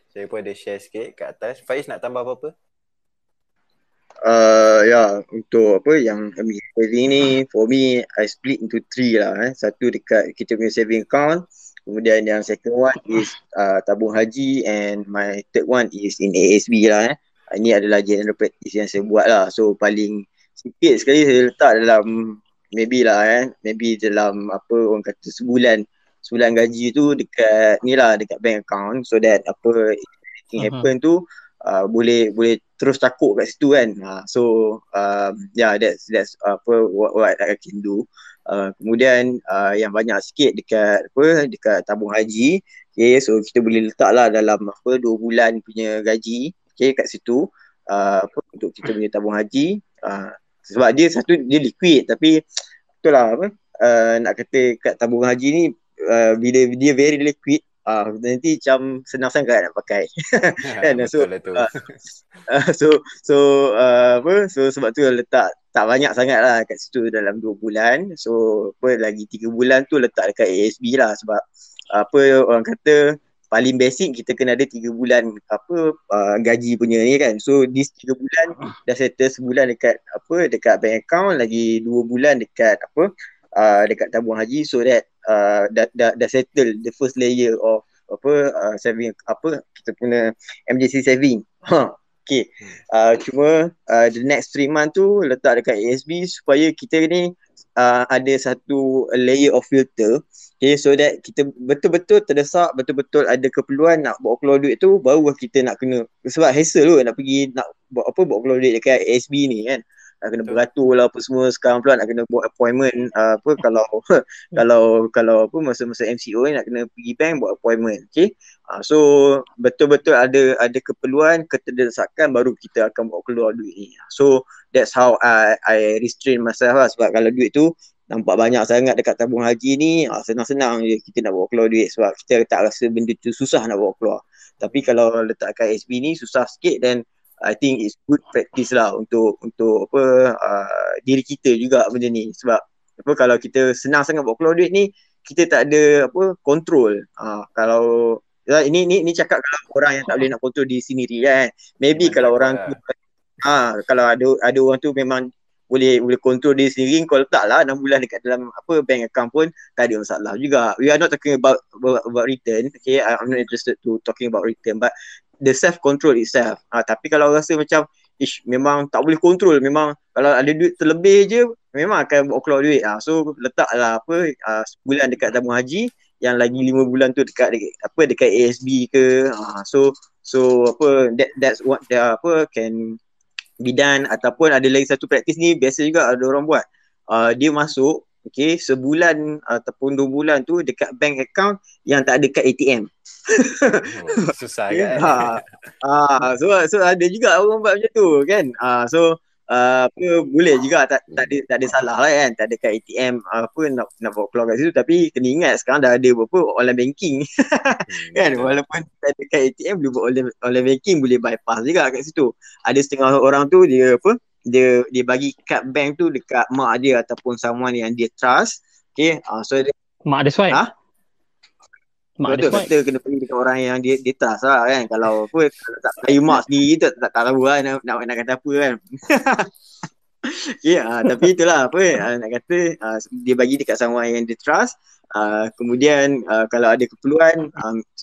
saya pun ada share sikit kat atas. Faiz nak tambah apa-apa? Ya, untuk apa yang saving ni, for me I split into 3 lah. Satu dekat kita punya saving account, kemudian yang second one is tabung haji, and my third one is in ASB lah. Ini adalah general practice yang saya buat lah. So paling sikit sekali saya letak dalam maybe dalam apa orang kata sebulan gaji tu dekat ni lah, dekat bank account, so that apa anything happen tu boleh terus cakuk kat situ kan. So yeah, that's apa what I can do. Kemudian yang banyak sikit dekat tabung haji. Okay, so kita boleh letak lah dalam 2 bulan punya gaji, okay, kat situ untuk kita punya tabung haji. Sebab dia liquid, tapi itulah apa nak kata kat tabung haji ni bila dia very liquid, nanti macam senang sangat nak pakai. Kan? So sebab tu letak tak banyak sangat lah kat situ dalam 2 bulan. So apa lagi 3 bulan tu letak dekat ASB lah, sebab apa orang kata paling basic kita kena ada 3 bulan gaji punya ni kan. So this 3 bulan dah settle sebulan dekat bank account, lagi 2 bulan dekat dekat tabung haji, so that dah settle the first layer of saving kita punya emergency saving. Okay. Cuma the next 3 month tu letak dekat ASB supaya kita ni ada satu layer of filter, okay, so that kita betul-betul terdesak, betul-betul ada keperluan nak bawa keluar duit tu, baru kita nak kena, sebab hassle tu nak pergi nak bawa keluar duit dekat ASB ni kan, nak kena beratur lah apa semua. Sekarang pula nak kena buat appointment kalau masa-masa MCO ni nak kena pergi bank buat appointment. Okay, so betul-betul ada keperluan, keterdesakan, baru kita akan bawa keluar duit ni. So that's how I restrain myself lah. Sebab kalau duit tu nampak banyak sangat dekat tabung haji ni, senang-senang je kita nak bawa keluar duit, sebab kita tak rasa benda tu susah nak bawa keluar. Tapi kalau letak kat SB ni susah sikit, dan I think it's good practice lah untuk diri kita juga benda ni. Sebab kalau kita senang sangat bawa keluar duit ni, kita tak ada control. Kalau ini cakap kalau orang yang tak boleh nak control diri sendiri kan. Maybe kalau orang tu kalau ada orang tu memang boleh control diri sendiri, kau letaklah 6 bulan dekat dalam bank account pun tak ada masalah juga. We are not talking about return. Okay, I'm not interested to talking about return, but the self control itself. Tapi kalau rasa macam memang tak boleh control, memang kalau ada duit terlebih je memang akan bawa keluar duit. So letaklah sebulan dekat tabung haji, yang lagi 5 bulan tu dekat ASB ke. So that's what can be done. Ataupun ada lagi satu praktis ni biasa juga ada orang buat. Dia masuk sebulan ataupun 2 bulan tu dekat bank account yang tak ada kad ATM. Susah kan. So ada juga orang buat macam tu kan. Boleh juga, tak ada salah lah kan, tak ada kad ATM nak bawa keluar kat situ. Tapi kena ingat sekarang dah ada online banking. Kan, walaupun tak ada kad ATM boleh buat online banking, boleh bypass juga kat situ. Ada setengah orang tu dia bagi kad bank tu dekat mak dia ataupun someone yang dia trust. Okay, so mak dia swipe. Betul, kena pergi dekat orang yang dia trust lah kan. Kalau kalau tak kayu mak sendiri tu tak tahu lah nak kata apa kan. Tapi itulah nak kata dia bagi dekat someone yang dia trust. Kemudian kalau ada keperluan,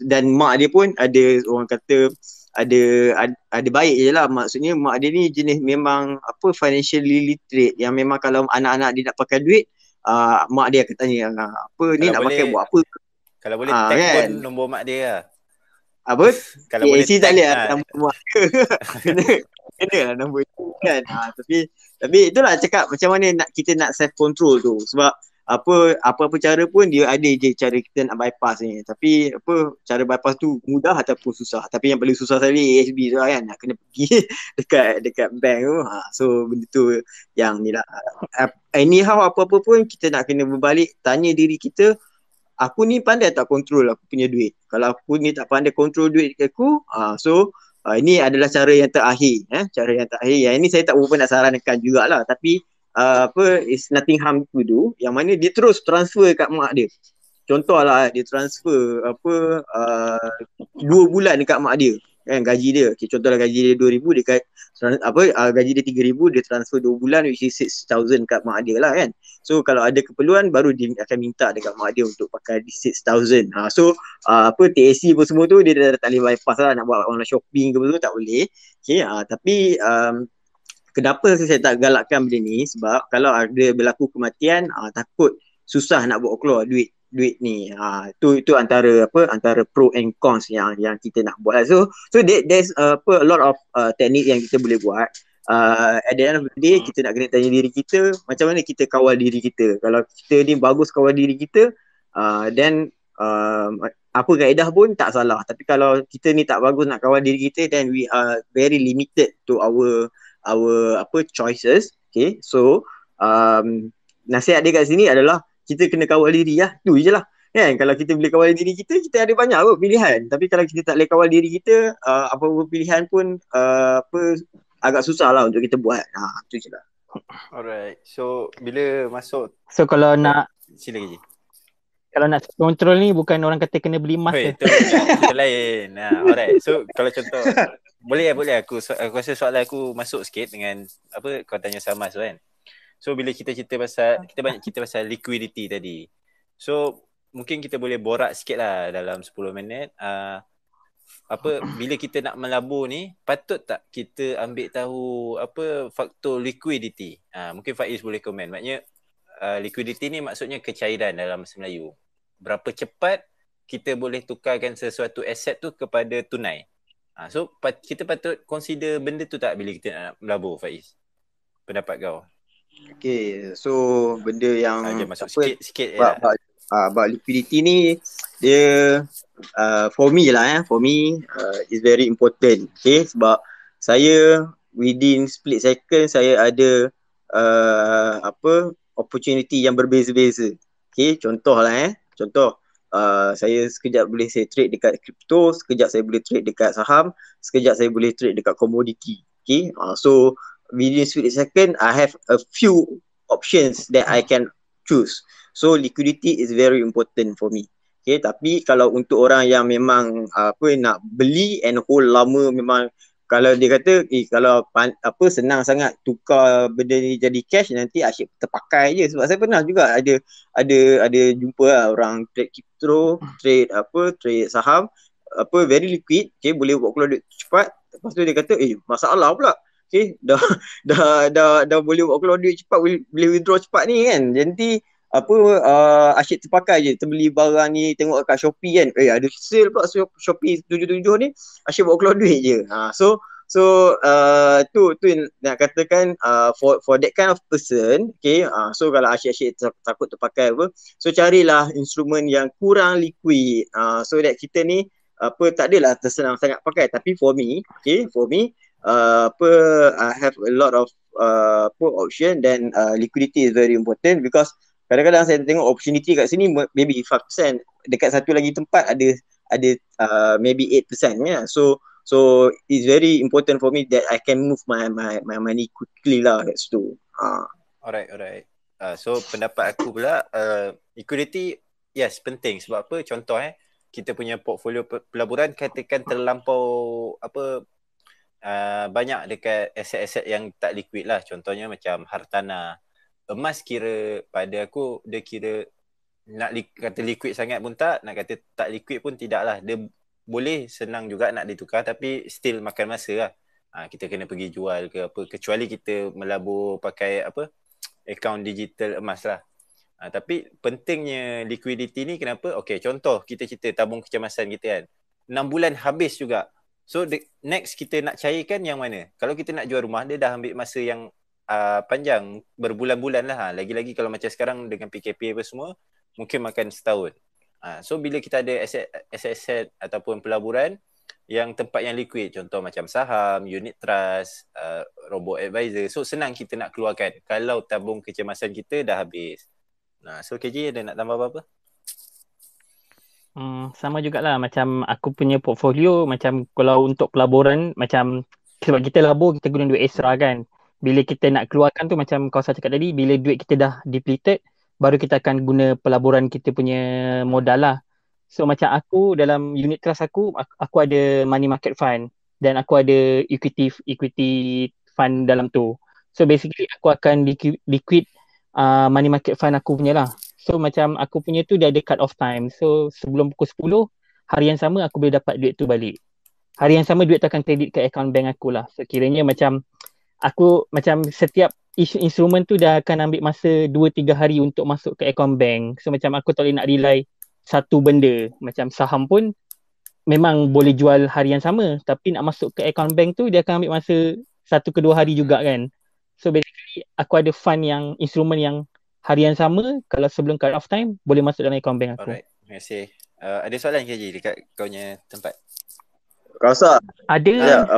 dan mak dia pun ada, orang kata ada baik je lah. Maksudnya mak dia ni jenis memang financially literate, yang memang kalau anak-anak dia nak pakai duit, mak dia akan tanya ni nak pakai buat apa. Kalau boleh tag kan nombor mak dia lah. Kalau boleh tak boleh nombor mak dia. Kena lah nombor tu kan. Tapi itulah cakap macam mana kita nak self control tu. Sebab apa-apa cara pun dia ada je cara kita nak bypass ni. Tapi cara bypass tu mudah ataupun susah. Tapi yang paling susah sekali ASB tu lah kan, nak kena pergi dekat bank tu. So benda tu yang ni lah. Anyhow apa-apa pun kita nak kena berbalik, tanya diri kita, aku ni pandai tak kontrol aku punya duit. Kalau aku ni tak pandai kontrol duit aku, ini adalah cara yang terakhir. Cara yang terakhir. Yang ini saya tak berapa nak sarankan jugalah. Tapi it's nothing harm to do. Yang mana dia terus transfer kat mak dia. contohlah dia transfer 2 bulan dekat mak dia kan, gaji dia. Okay, contohlah gaji dia 2,000, dia gaji dia 3,000, dia transfer 2 bulan which is 6,000 kat mak dia lah kan. So kalau ada keperluan baru dia akan minta dekat mak dia untuk pakai 6,000. So TAC pun semua tu dia dah tak boleh bypass lah, nak buat online shopping ke betul tak boleh. Okay, tapi kenapa saya tak galakkan benda ni, sebab kalau ada berlaku kematian, takut susah nak bawa keluar duit ni. Itu antara pro and cons yang kita nak buat. So there's a lot of teknik yang kita boleh buat. At the end of the day, kita nak kena tanya diri kita, macam mana kita kawal diri kita. Kalau kita ni bagus kawal diri kita, then apa kaedah pun tak salah. Tapi kalau kita ni tak bagus nak kawal diri kita, then we are very limited to our choices. Okay, so nasihat dia kat sini adalah kita kena kawal diri lah. Tu je lah kan. Kalau kita boleh kawal diri kita, kita ada banyak pilihan. Tapi kalau kita tak boleh kawal diri kita, apa-apa pilihan pun agak susah lah untuk kita buat. Tu je lah. Alright, so bila masuk, So kalau nak sila Gaji. Kalau nak kontrol ni bukan orang kata kena beli emas Oi, ke? tu cerita lain. Alright, so kalau contoh boleh aku rasa soalan aku masuk sikit dengan apa kau tanya Samas tu kan. So bila kita banyak cerita pasal liquidity tadi. So mungkin kita boleh borak sikit lah dalam 10 minit. Bila kita nak melabur ni, patut tak kita ambil tahu apa faktor liquidity? Mungkin Faiz boleh komen. Maknanya liquidity ni maksudnya kecairan dalam bahasa Melayu. Berapa cepat kita boleh tukarkan sesuatu aset tu kepada tunai. So kita patut consider benda tu tak bila kita nak melabur, Faiz? Pendapat kau? Okay, so benda yang Dia masuk sikit about liquidity ni, dia for me is very important. Okay, sebab saya within split second saya ada opportunity yang berbeza-beza. Okay, contoh saya sekejap boleh saya trade dekat crypto, sekejap saya boleh trade dekat saham, sekejap saya boleh trade dekat komoditi. Okay, so within split second I have a few options that I can choose. So liquidity is very important for me. Okay, tapi kalau untuk orang yang memang nak beli and hold lama, memang kalau dia kata kalau senang sangat tukar benda ni jadi cash, nanti asyik terpakai je. Sebab saya pernah juga ada jumpa lah orang trade crypto, trade saham, very liquid, okay, boleh buat keluar duit cepat. Lepas tu dia kata masalah pula. Okay, dah boleh buat keluar duit cepat, boleh withdraw cepat ni kan. Jadi asyik terpakai je, terbeli barang ni, tengok kat Shopee kan, ada sale pula Shopee 77 ni, asyik buat keluar duit je. So tu nak katakan for that kind of person, okay, so kalau asyik takut terpakai so carilah instrumen yang kurang liquid, so that kita ni tak adalah tersenang sangat pakai. Tapi for me I have a lot of option, then liquidity is very important, because kadang-kadang saya tengok opportunity kat sini maybe 5%, dekat satu lagi tempat ada maybe 8%, yeah. So it's very important for me that I can move my money quickly lah kat situ. Alright. So pendapat aku pula, liquidity yes penting. Sebab apa? Contoh kita punya portfolio pelaburan katakan terlampau banyak dekat aset-aset yang tak liquid lah. Contohnya macam hartanah. Emas pada aku dia kira nak kata liquid sangat pun tak, nak kata tak liquid pun tidak lah. Dia boleh senang juga nak ditukar, tapi still makan masa lah. Kita kena pergi jual ke apa, kecuali kita melabur pakai akaun digital emas lah. Tapi pentingnya liquidity ni kenapa? Okay, contoh kita tabung kecemasan kita kan, 6 bulan habis juga. So next kita nak cairkan yang mana? Kalau kita nak jual rumah, dia dah ambil masa yang panjang, berbulan-bulan lah. Lagi-lagi kalau macam sekarang dengan PKP apa semua, mungkin makan setahun. So bila kita ada aset-aset ataupun pelaburan yang tempat yang liquid, contoh macam saham, unit trust, robo advisor, so senang kita nak keluarkan kalau tabung kecemasan kita dah habis. So KJ ada nak tambah apa-apa? Sama jugalah macam aku punya portfolio. Macam kalau untuk pelaburan, macam sebab kita labur, kita guna duit extra kan. Bila kita nak keluarkan tu, macam kau cakap tadi, bila duit kita dah depleted, baru kita akan guna pelaburan kita punya modal lah. So macam aku dalam unit trust aku ada money market fund dan aku ada equity fund dalam tu. So basically aku akan liquid money market fund aku punya lah. So macam aku punya tu dia ada cut off time. So sebelum pukul 10 hari yang sama aku boleh dapat duit tu balik. Hari yang sama duit tu akan kredit ke account bank aku lah. Sekiranya macam aku macam setiap instrumen tu dah akan ambil masa 2-3 hari untuk masuk ke account bank. So macam aku tak boleh nak rely satu benda. Macam saham pun memang boleh jual hari yang sama, tapi nak masuk ke account bank tu dia akan ambil masa 1-2 hari juga kan. So basically aku ada fund yang instrumen yang hari yang sama, kalau sebelum cut off time boleh masuk dalam account bank aku. Alright, terima kasih. Ada soalan KJ dekat kau punya tempat? Kau rasa Ada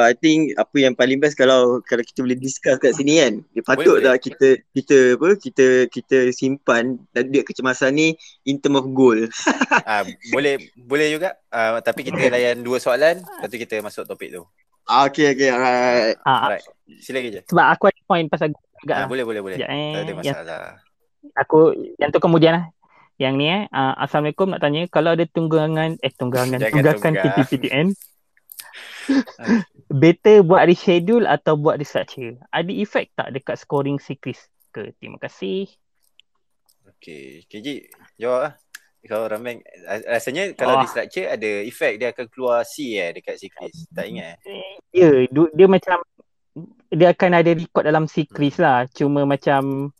I think apa yang paling best kalau kita boleh discuss kat sini kan. Dia patut Boleh. tak kita simpan duit kecemasan ni in term of goal. Boleh juga. Tapi kita layan 2 soalan, lepas tu kita masuk topik tu. Okay, alright. Alright. Sila KJ. sebab aku ada point pasal juga. Boleh. Sekejap, Tak ada masalah. Aku yang tu kemudian lah. Yang ni Assalamualaikum, nak tanya kalau ada tunggangan tunggang. PTPTN better buat reschedule atau buat restructure? Ada efek tak dekat scoring Sikris ke? Terima kasih. Okay, KJ jawab lah. Kalau orang bank rasanya kalau restructure ada efek, dia akan keluar C dekat Sikris. Tak ingat? Ya, dia macam dia akan ada record dalam Sikris lah. Cuma macam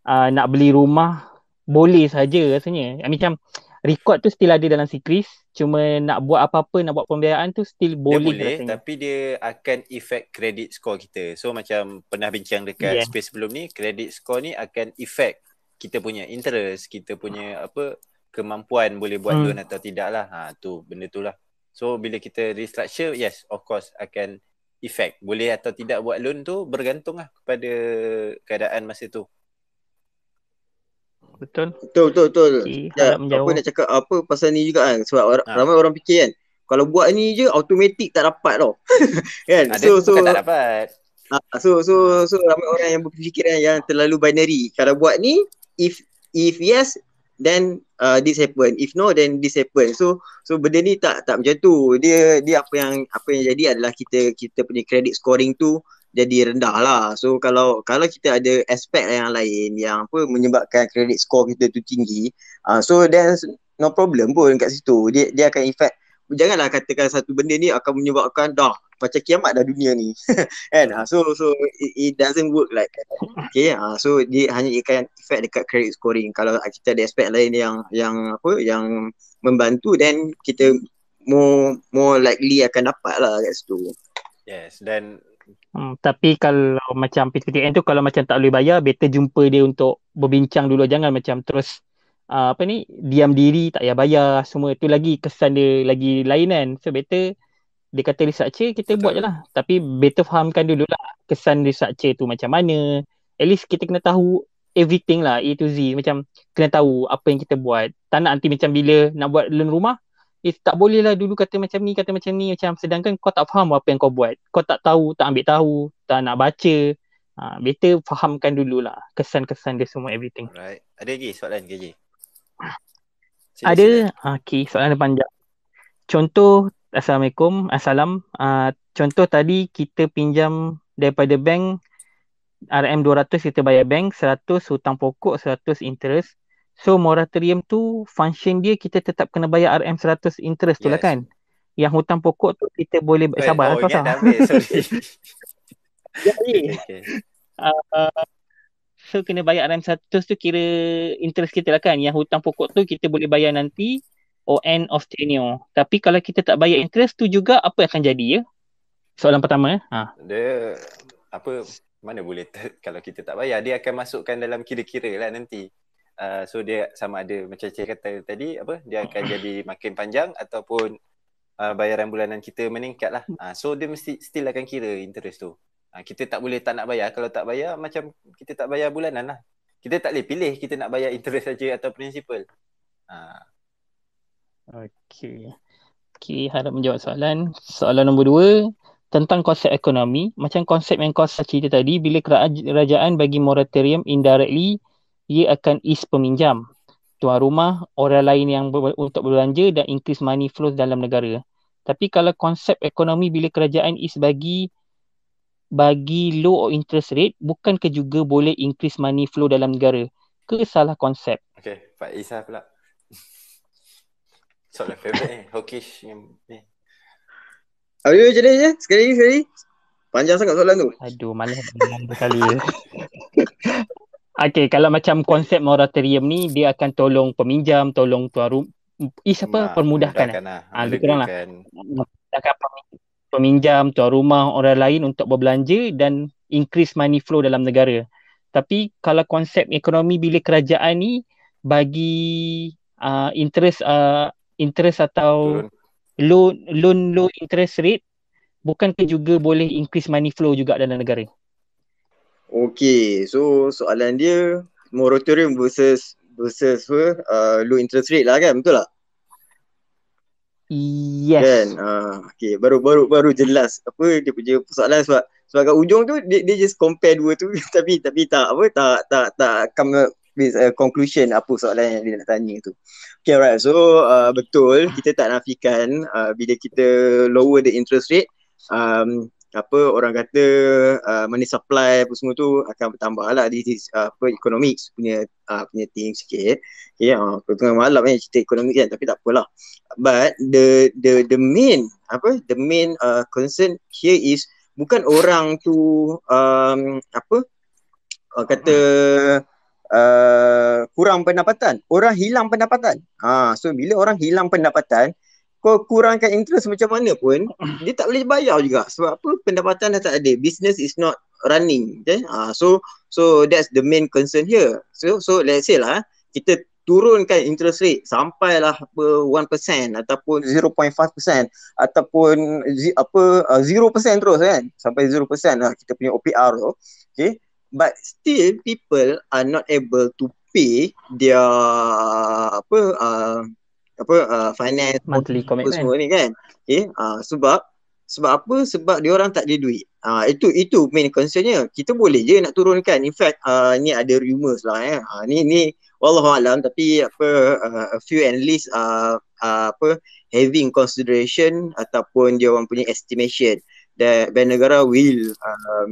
nak beli rumah boleh saja rasanya. Macam record tu still ada dalam Sikris, cuma nak buat apa-apa, nak buat pembiayaan tu still boleh rasanya. Tapi dia akan effect credit score kita. So macam pernah bincang dekat space sebelum ni, credit score ni akan effect kita punya interest, kita punya kemampuan boleh buat loan atau tidak lah. Tu benda tu lah. So bila kita restructure, yes of course akan effect. Boleh atau tidak buat loan tu bergantung lah kepada keadaan masa tu. Betul. Ya, aku nak cakap apa pasal ni juga kan. Sebab ramai orang fikir kan, kalau buat ni je automatic tak dapat tau. Kan? Bukan tak dapat. So ramai orang yang berfikiran yang terlalu binary. Kalau buat ni, if yes, then this happen. If no, then this happen. So benda ni tak macam tu. Dia apa yang jadi adalah kita punya credit scoring tu jadi rendah lah. So kalau kita ada aspek yang lain yang menyebabkan credit score kita tu tinggi, so there's no problem pun kat situ. Dia akan effect. Janganlah katakan satu benda ni akan menyebabkan dah macam kiamat dah dunia ni. Kan? So it doesn't work like that. Okay, so dia hanya akan effect dekat credit scoring. Kalau kita ada aspek lain yang membantu, then kita more likely akan dapat lah kat situ. Yes, dan tapi kalau macam PTPTN tu, kalau macam tak boleh bayar, better jumpa dia untuk berbincang dulu. Jangan macam terus diam diri tak payah bayar semua. Tu lagi kesan dia lagi lain kan. So better dia kata restructure, kita buat je lah. Tapi better fahamkan dulu lah kesan restructure tu macam mana. At least kita kena tahu everything lah, A to Z. Macam kena tahu apa yang kita buat. Tak nak nanti macam bila nak buat loan rumah, tak boleh lah dulu kata macam ni. Macam sedangkan kau tak faham apa yang kau buat. Kau tak tahu, tak ambil tahu, tak nak baca. Better fahamkan dulu lah kesan-kesan dia semua, everything. Alright. Ada lagi soalan KJ? Ada. Okay, soalan panjang. Contoh, Assalamualaikum. Contoh tadi kita pinjam daripada bank RM200, kita bayar bank 100 hutang pokok, 100 interest. So moratorium tu function dia kita tetap kena bayar RM100 interest tu lah kan. Yang hutang pokok tu kita boleh sabar kau sah. Sorry. Okay. So kena bayar RM100 tu kira interest kita lah kan. Yang hutang pokok tu kita boleh bayar nanti end of tenure. Tapi kalau kita tak bayar interest tu juga, apa akan jadi ya? Soalan pertama. Dia mana boleh kalau kita tak bayar, dia akan masukkan dalam kira-kira lah nanti. So dia sama ada macam Cik kata tadi, dia akan jadi makin panjang ataupun bayaran bulanan kita meningkat lah. So dia mesti still akan kira interest tu. Kita tak boleh tak nak bayar. Kalau tak bayar, macam kita tak bayar bulanan lah. Kita tak boleh pilih kita nak bayar interest saja atau principal. Okay, harap menjawab soalan. Soalan nombor 2 tentang konsep ekonomi. Macam konsep yang kau cerita tadi, bila kerajaan bagi moratorium indirectly, ia akan ease peminjam, tuan rumah, orang lain yang untuk berbelanja dan increase money flows dalam negara. Tapi kalau konsep ekonomi bila kerajaan ease bagi low or interest rate, bukankah juga boleh increase money flow dalam negara? Ke salah konsep? Okay, Pak Isa pula. Soalan favorite hawkish yang ni. Ayo macam ni je, sekali. Panjang sangat soalan tu. Aduh, malas sekali. Okay, kalau macam konsep moratorium ni, dia akan tolong peminjam, tolong tuan rumah, permudahkan. Lebih kurang lah. Memudahkan peminjam, tuan rumah, orang lain untuk berbelanja dan increase money flow dalam negara. Tapi kalau konsep ekonomi bila kerajaan ni bagi interest atau low interest rate, bukankah juga boleh increase money flow juga dalam negara? Okay, so soalan dia moratorium versus low interest rate lah kan, betul tak? Yes. Kan? Okay, baru jelas apa dia punya persoalan sebab kat ujung tu dia just compare dua tu tapi tak come up with a conclusion apa soalan yang dia nak tanya tu. Okay, right. So betul, kita tak nafikan bila kita lower the interest rate, orang kata money supply apa semua tu akan bertambah lah. This is economics punya thing sikit. Okay, tengah malam cerita ekonomi kan, tapi tak apalah. But the main concern here is bukan orang tu kurang pendapatan, orang hilang pendapatan. So bila orang hilang pendapatan, kau kurangkan interest macam mana pun dia tak boleh bayar juga sebab apa, pendapatan dah tak ada, business is not running. Okay? So that's the main concern here. So let's say lah kita turunkan interest rate sampailah 1% ataupun 0.5% ataupun 0% terus kan, sampai 0% lah kita punya OPR tu. Okay, but still people are not able to pay their finance monthly commitment semua ni kan. Okay, sebab apa? Sebab dia orang tak ada duit. Itu main concernnya. Kita boleh je nak turunkan. In fact, ni ada rumours lah ni wallahualam, tapi a few analysts having consideration ataupun dia orang punya estimation that Bank Negara will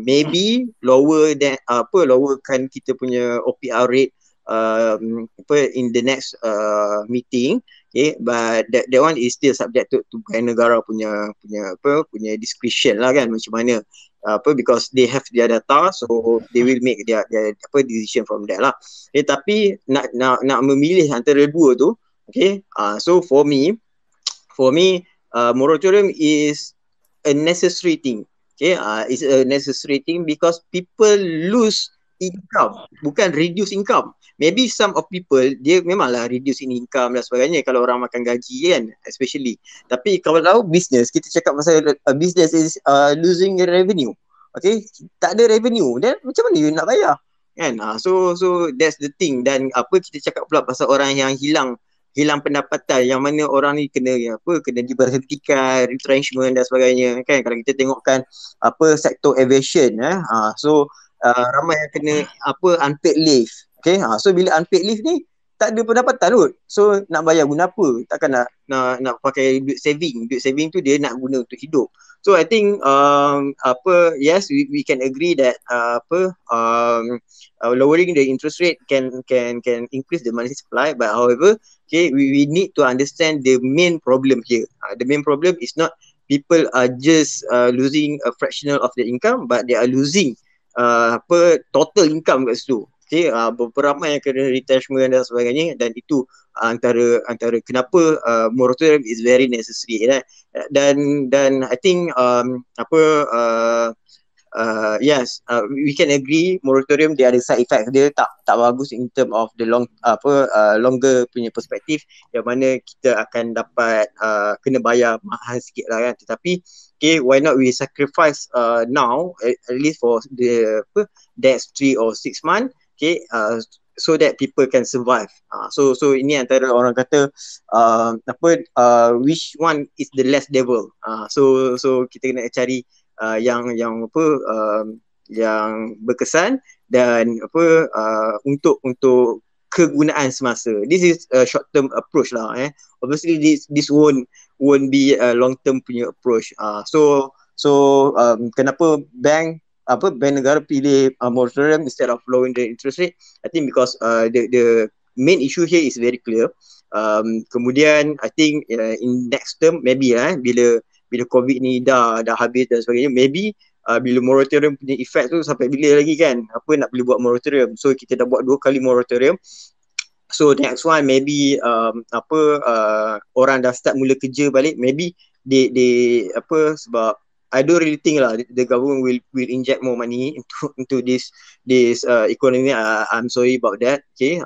maybe lowerkan kita punya OPR rate in the next meeting. Okay, but that one is still subject to Bank Negara punya discretion lah kan, macam mana because they have their data, so they will make their decision from there lah. Okay, tapi nak memilih antara dua tu, okay, so for me moratorium is a necessary thing. Okay, it's a necessary thing because people lose income, bukan reduce income. Maybe some of people dia memanglah reduce in income dan sebagainya kalau orang makan gaji kan, especially. Tapi kalau business, kita cakap pasal business is losing revenue. Okay, tak ada revenue, then macam mana you nak bayar kan? So that's the thing. Dan kita cakap pula pasal orang yang hilang pendapatan, yang mana orang ni kena diberhentikan, retrenchment dan sebagainya kan. Kalau kita tengokkan sektor aviation so ramai yang kena unpaid leave. Okay, so bila unpaid leave ni tak ada pendapatan kot. So nak bayar guna apa? Takkan nak pakai duit saving tu dia nak guna untuk hidup. So I think yes, we can agree that lowering the interest rate can increase the money supply, but however, okay, we need to understand the main problem here. The main problem is not people are just losing a fractional of the income, but they are losing total income kat situ. Okay, beberapa yang kena retrenchment dan sebagainya, dan itu antara kenapa moratorium is very necessary dan I think yes, we can agree moratorium dia ada side effect dia tak bagus in term of the longer punya perspektif, yang mana kita akan dapat kena bayar mahal sikit lah kan. Tetapi okay, why not we sacrifice now at least for the next 3 or 6 months, okay, so that people can survive. So ini antara orang kata which one is the less devil. So kita kena cari yang berkesan dan untuk kegunaan semasa. This is a short term approach lah. Obviously this won't be a long term punya approach. Kenapa bank negara pilih moratorium instead of lowering the interest rate? I think because the main issue here is very clear. Kemudian I think in next term maybe bila COVID ni dah habis dan sebagainya, maybe bila moratorium punya effect tu sampai bila lagi kan, nak boleh buat moratorium. So kita dah buat 2 kali moratorium. So next one maybe orang dah start mula kerja balik, maybe they sebab I don't really think lah the government will inject more money into this economy. I'm sorry about that. Okay,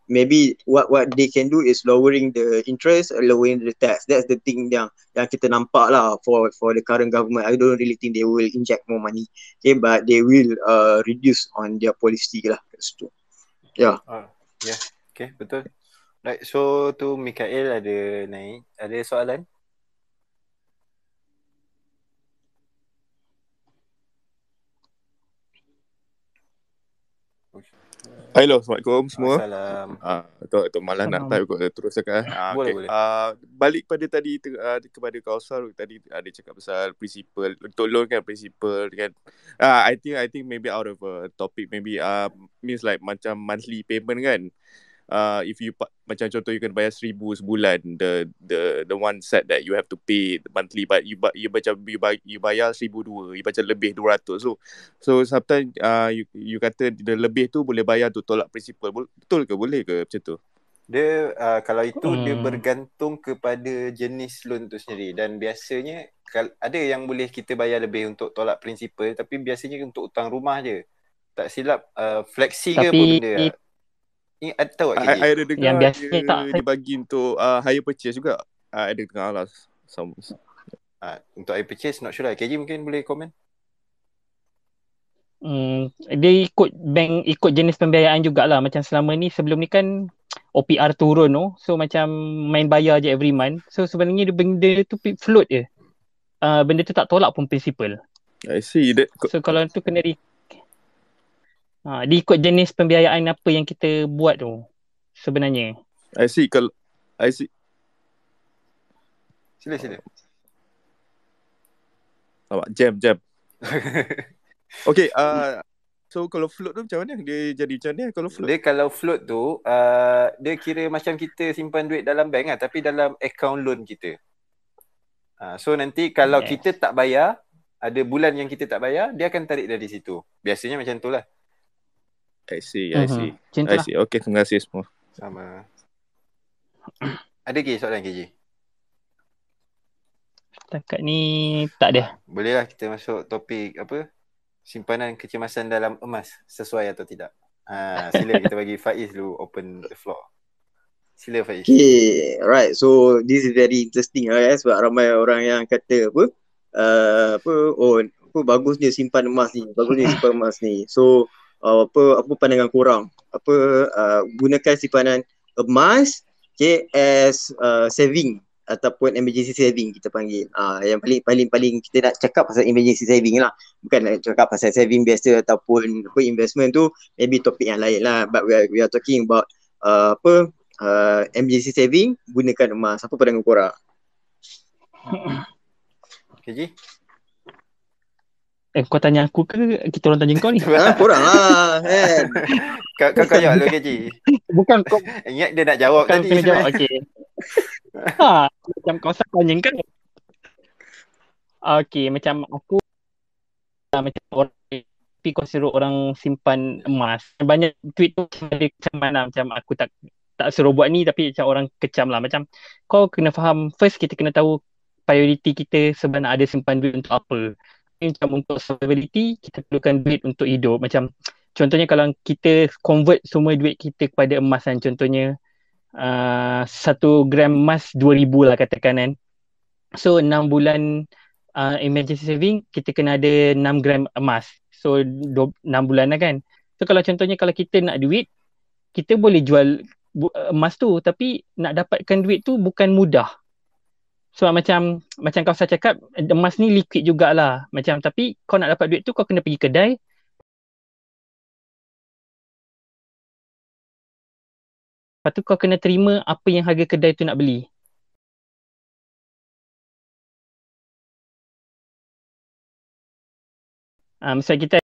maybe what they can do is lowering the interest, lowering the tax. That's the thing yang kita nampak lah for the current government. I don't really think they will inject more money. Okay, but they will reduce on their policy lah kat situ. Yeah. Yeah. Okay, betul. Right, so tu Mikael ada soalan? Hello, Assalamualaikum semua. Salam. Tok Malan nak tahu kot terus kan. Boleh. Balik pada tadi kepada Kausar tadi ada cakap pasal prinsipal untuk loan kan, prinsipal kan. I think maybe out of a topic maybe means like macam monthly payment kan. If you macam contoh you kena bayar 1,000 sebulan, the one set that you have to pay monthly, but you bayar 1,200, you macam lebih 200. So sometimes you kata the lebih tu boleh bayar untuk tolak principal. Betul ke, boleh ke macam tu? Dia kalau itu dia bergantung kepada jenis loan tu sendiri, dan biasanya ada yang boleh kita bayar lebih untuk tolak principal, tapi biasanya untuk hutang rumah je. Tak silap flexi ke apa benda. Tahu tak KJ? I ada dengar yang biasanya dia bagi untuk hire purchase juga. I ada dengar lah. Untuk hire purchase not sure lah. KJ mungkin boleh komen. Dia ikut bank, ikut jenis pembiayaan jugalah. Macam selama ni, sebelum ni kan OPR turun tu. So macam main bayar je every month. So sebenarnya benda tu float je. Benda tu tak tolak pun principal. I see that. So kalau tu kena dia ikut jenis pembiayaan apa yang kita buat tu sebenarnya. I see. Sila. Nampak jam. Okay, so kalau float tu macam mana? Dia jadi macam mana kalau float? Dia kalau float tu dia kira macam kita simpan duit dalam bank lah, tapi dalam account loan kita. So nanti kalau kita tak bayar, ada bulan yang kita tak bayar, dia akan tarik dari situ. Biasanya macam tu lah. I see. Okay, terima kasih semua. Sama. Ada lagi soalan KJ? Setakat ni tak ada. Boleh lah kita masuk topik apa? Simpanan kecemasan dalam emas sesuai atau tidak? Sila kita bagi Faiz dulu open the floor. Sila Faiz. Okay, right. So this is very interesting sebab ramai orang yang kata bagusnya simpan emas ni. So apa pandangan korang? Gunakan simpanan emas as saving ataupun emergency saving kita panggil. Yang paling kita nak cakap pasal emergency saving lah. Bukan nak cakap pasal saving biasa ataupun investment tu, maybe topik yang lain lah. But we are talking about emergency saving, gunakan emas. Apa pandangan korang? KJ? Kau tanya aku ke kita orang tanya kau ni? Korang lah kan. Kau jawab dulu KJ. Bukan kau. Ingat dia nak jawab Kau tadi. kena jawab, okey. Macam kau tanya kan. Okey, macam aku macam orang tapi kau suruh orang simpan emas. Banyak tweet tu macam mana, macam aku tak suruh buat ni, tapi macam orang kecam lah. Macam kau kena faham, first kita kena tahu priority kita sebenarnya ada simpan duit untuk apa. Macam untuk stability, kita perlukan duit untuk hidup. Macam contohnya kalau kita convert semua duit kita kepada emas kan, contohnya 1 gram emas 2,000 lah katakan kan. So 6 bulan emergency saving, kita kena ada 6 gram emas. So 6 bulan lah kan. So kalau contohnya kalau kita nak duit, kita boleh jual emas tu, tapi nak dapatkan duit tu bukan mudah. So macam kau saya cakap, emas ni liquid jugalah. Macam tapi kau nak dapat duit tu, kau kena pergi kedai, Lepas tu kau kena terima apa yang harga kedai tu nak beli. Misal kita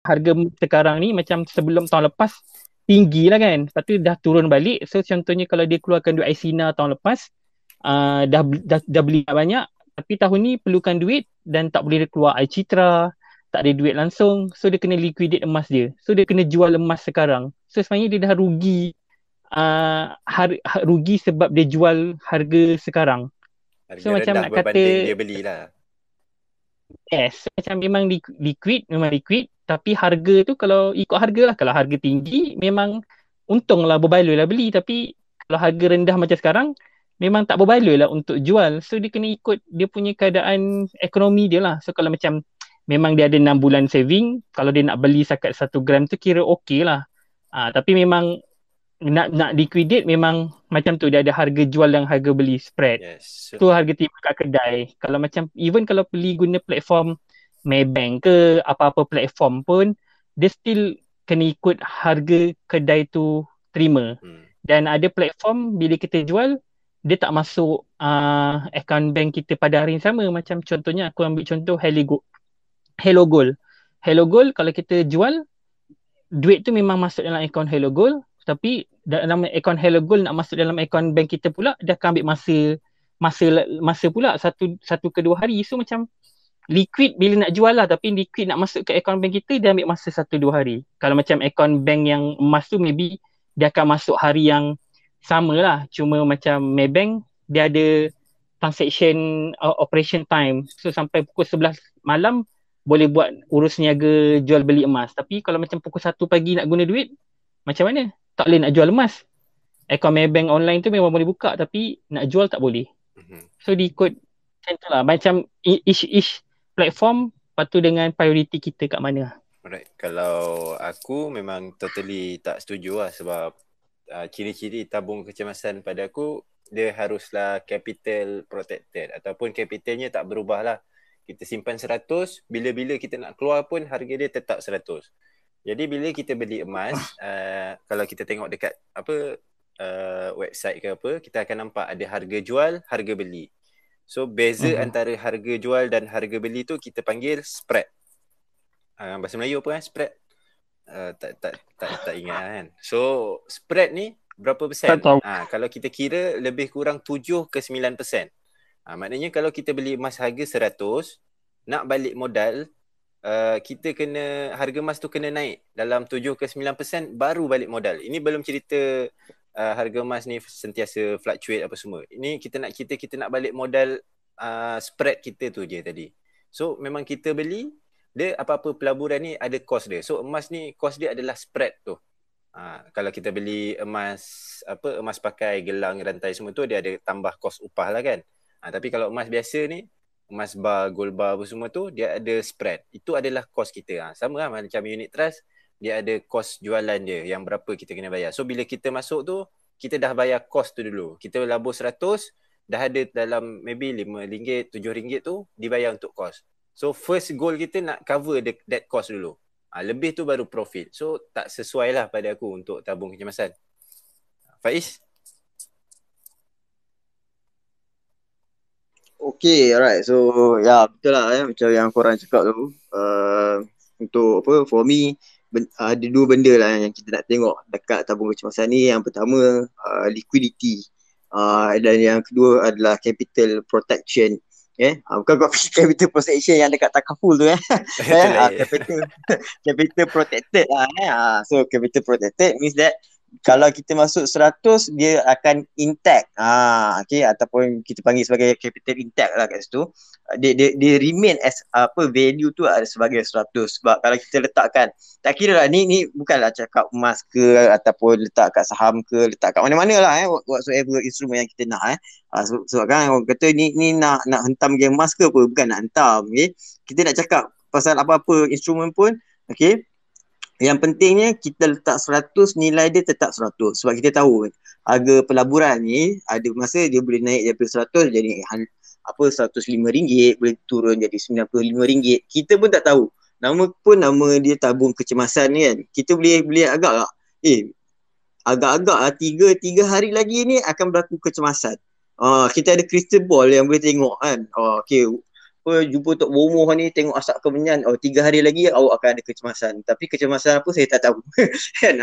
harga sekarang ni macam sebelum tahun lepas tinggi lah kan. Lepas tu dah turun balik. So contohnya kalau dia keluarkan duit Aisina tahun lepas, dah beli banyak, tapi tahun ni perlukan duit dan tak boleh keluar iCitra, tak ada duit langsung. So dia kena liquidate emas dia. So dia kena jual emas sekarang. So sebenarnya dia dah rugi. Rugi sebab dia jual harga sekarang. Harga So macam rendah nak kata berbanding dia belilah. yes, macam memang memang liquid, tapi harga tu kalau ikut harga lah, kalau harga tinggi memang untung lah, berbaloi lah beli, tapi kalau harga rendah macam sekarang memang tak berbaloi lah untuk jual. So dia kena ikut dia punya keadaan ekonomi dia lah. So kalau macam memang dia ada 6 bulan saving, kalau dia nak beli setakat 1 gram tu kira okey lah. Tapi memang nak liquidate memang macam tu, dia ada harga jual dan harga beli spread. Yes. Tu harga terima kat kedai. Kalau macam even kalau beli guna platform Maybank ke apa-apa platform pun, dia still kena ikut harga kedai tu terima. Dan ada platform bila kita jual, dia tak masuk account bank kita pada hari yang sama. Macam contohnya aku ambil contoh Hello Gold. Hello Gold kalau kita jual, duit tu memang masuk dalam akaun Hello Gold, tapi dalam akaun Hello Gold nak masuk dalam akaun bank kita pula, dia akan ambil masa pula satu ke 2 hari. So macam liquid bila nak jual lah, tapi liquid nak masuk ke akaun bank kita, dia ambil masa 1-2 hari. Kalau macam akaun bank yang emas tu, maybe dia akan masuk hari yang sama lah. Cuma macam Maybank, dia ada transaction operation time. So sampai pukul 11 malam boleh buat urus niaga jual beli emas. Tapi kalau macam pukul 1 pagi nak guna duit, macam mana? Tak boleh nak jual emas. Akaun Maybank online tu memang boleh buka, tapi nak jual tak boleh. So diikut macam tu lah. Macam each platform patu dengan priority kita kat mana. Alright. Kalau aku memang totally tak setuju lah, sebab ciri-ciri tabung kecemasan pada aku, dia haruslah capital protected ataupun capitalnya tak berubah lah. Kita simpan 100, bila-bila kita nak keluar pun harga dia tetap 100. Jadi bila kita beli emas, kalau kita tengok dekat website ke apa, kita akan nampak ada harga jual, harga beli. So beza antara harga jual dan harga beli tu kita panggil spread. Bahasa Melayu apa kan spread? Tak ingat kan. So spread ni berapa persen? Kalau kita kira lebih kurang 7 ke 9%. Maknanya kalau kita beli emas harga 100, nak balik modal, kita kena, harga emas tu kena naik dalam 7 ke 9% baru balik modal. Ini belum cerita harga emas ni sentiasa fluctuate apa semua. Ini kita nak balik modal spread kita tu je tadi. So memang kita beli, dia apa-apa pelaburan ni ada cost dia. So emas ni cost dia adalah spread tu. Kalau kita beli emas pakai gelang, rantai semua tu, dia ada tambah kos upah lah kan. Tapi kalau emas biasa ni, emas bar, gold bar apa semua tu, dia ada spread. Itu adalah kos kita. Sama lah macam unit trust, dia ada kos jualan dia yang berapa kita kena bayar. So bila kita masuk tu, kita dah bayar kos tu dulu. Kita labur 100, dah ada dalam maybe RM5, RM7 tu dibayar untuk kos. So first goal kita nak cover that cost dulu. Lebih tu baru profit. So tak sesuai lah pada aku untuk tabung kecemasan. Faiz? Okay, alright. So, ya betul lah macam yang korang cakap tu. Untuk for me, ada 2 benda lah yang kita nak tengok dekat tabung kecemasan ni. Yang pertama, liquidity. Dan yang kedua adalah capital protection. Bukan kau fikir capital protection yang dekat Takaful tu capital protected lah. So capital protected means that kalau kita masuk 100, dia akan intact. Ataupun kita panggil sebagai capital intact lah kat situ. Dia remain as value tu ada sebagai 100. Sebab kalau kita letakkan, tak kira lah ni bukanlah cakap emas ke ataupun letak kat saham ke, letak kat mana-mana lah whatsoever instrument yang kita nak sebab kan orang kata ni nak hentam game emas ke apa, bukan nak hentam. Kita nak cakap pasal apa-apa instrumen pun, yang pentingnya kita letak 100, nilai dia tetap 100. Sebab kita tahu harga pelaburan ni ada masa dia boleh naik daripada 100 jadi RM105, boleh turun jadi RM95. Kita pun tak tahu. Nama dia tabung kecemasan ni kan. Kita boleh agak lah. agak-agak lah, tiga hari lagi ni akan berlaku kecemasan. Kita ada crystal ball yang boleh tengok kan. Okay, jumpa Tok Bomoh ni, tengok asap kemenyan, 3 hari lagi awak akan ada kecemasan. Tapi kecemasan apa saya tak tahu. Kan?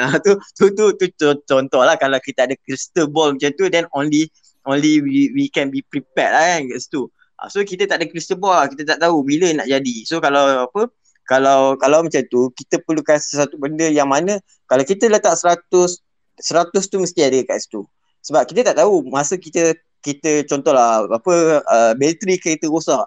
Tu contoh lah, kalau kita ada crystal ball macam tu, then only we can be prepared lah kan kat situ. So kita tak ada crystal ball, kita tak tahu bila nak jadi. So kalau macam tu, kita perlukan sesuatu benda yang mana kalau kita letak 100 tu mesti ada kat situ. Sebab kita tak tahu masa kita contohlah bateri kereta rosak,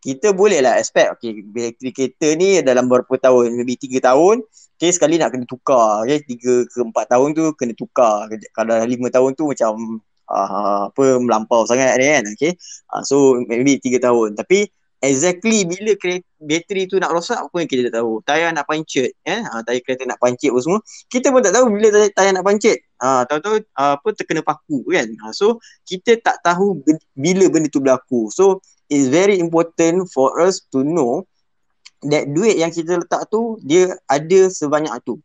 kita boleh lah expect, okay, bateri kereta ni dalam berapa tahun, maybe 3 tahun, okay, sekali nak kena tukar, okay, 3 ke 4 tahun tu kena tukar. Kalau 5 tahun tu macam melampau sangat ni kan, okay. So maybe 3 tahun, tapi exactly bila bateri tu nak rosak pun kita tak tahu. Tayar nak pancit, tayar kereta nak pancit pun semua, kita pun tak tahu bila tayar nak pancit. Tahu-tahu terkena paku kan. So kita tak tahu bila benda tu berlaku. So it's very important for us to know that duit yang kita letak tu dia ada sebanyak tu.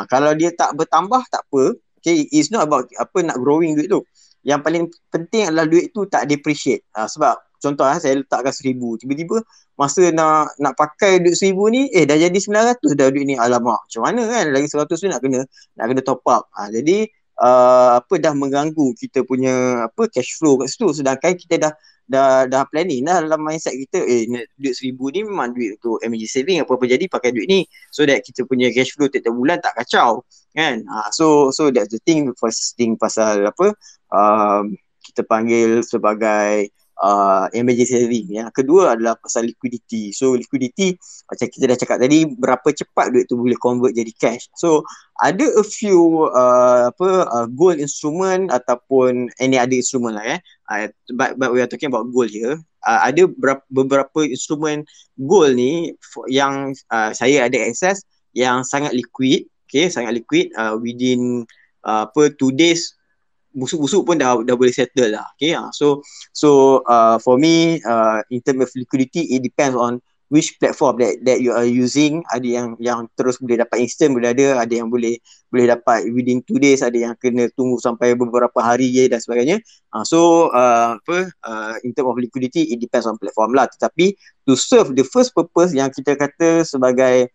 Kalau dia tak bertambah tak apa. Okay, it's not about nak growing duit tu. Yang paling penting adalah duit tu tak depreciate. Sebab contoh saya letakkan 1,000, tiba-tiba masa nak pakai duit 1,000 ni, dah jadi 900 dah duit ni. Alamak, macam mana kan, lagi 100 tu nak kena top up. Jadi dah mengganggu kita punya cash flow kat situ. Sedangkan kita dah planning dah dalam mindset kita, duit 1,000 ni memang duit untuk emergency saving, apa-apa jadi pakai duit ni, so that kita punya cash flow tiap bulan tak kacau kan. So that's the thing. First thing pasal kita panggil sebagai emergency saving. Yang kedua adalah pasal liquidity. So liquidity, macam kita dah cakap tadi, berapa cepat duit tu boleh convert jadi cash. So ada a few gold instrument ataupun any other instrument lah but we are talking about gold here. Ada beberapa instrumen gold ni yang saya ada access, yang sangat liquid, okay, sangat liquid, within 2 days busuk-busuk pun dah boleh settle lah. Okay, so for me, in terms of liquidity, it depends on which platform that you are using. Ada yang terus boleh dapat instant, boleh ada yang boleh dapat within 2 days, ada yang kena tunggu sampai beberapa hari dan sebagainya. In terms of liquidity, it depends on platform lah. Tetapi to serve the first purpose yang kita kata sebagai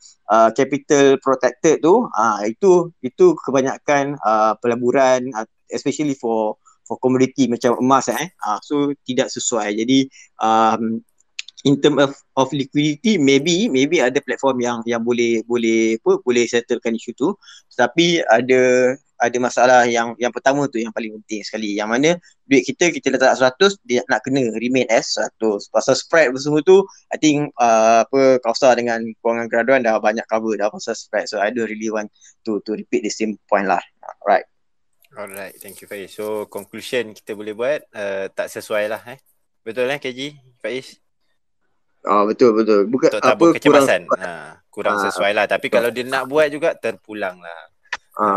capital protected tu, itu kebanyakan pelaburan, especially for commodity macam emas so tidak sesuai. Jadi in term of liquidity, maybe ada platform yang boleh settlekan isu tu. Tetapi ada masalah yang pertama tu, yang paling penting sekali, yang mana duit kita letak 100, dia nak kena remain as 100. Pasal spread semua tu, I think Kausar dengan kewangan graduan dah banyak cover dah pasal spread. So I don't really want to repeat the same point lah. Right. Alright, thank you Faiz. So conclusion kita boleh buat tak sesuai lah betul KG Faiz? Betul. Bukan tak kecemasan. Kurang sesuai lah. Tapi kalau dia nak buat juga, terpulang lah.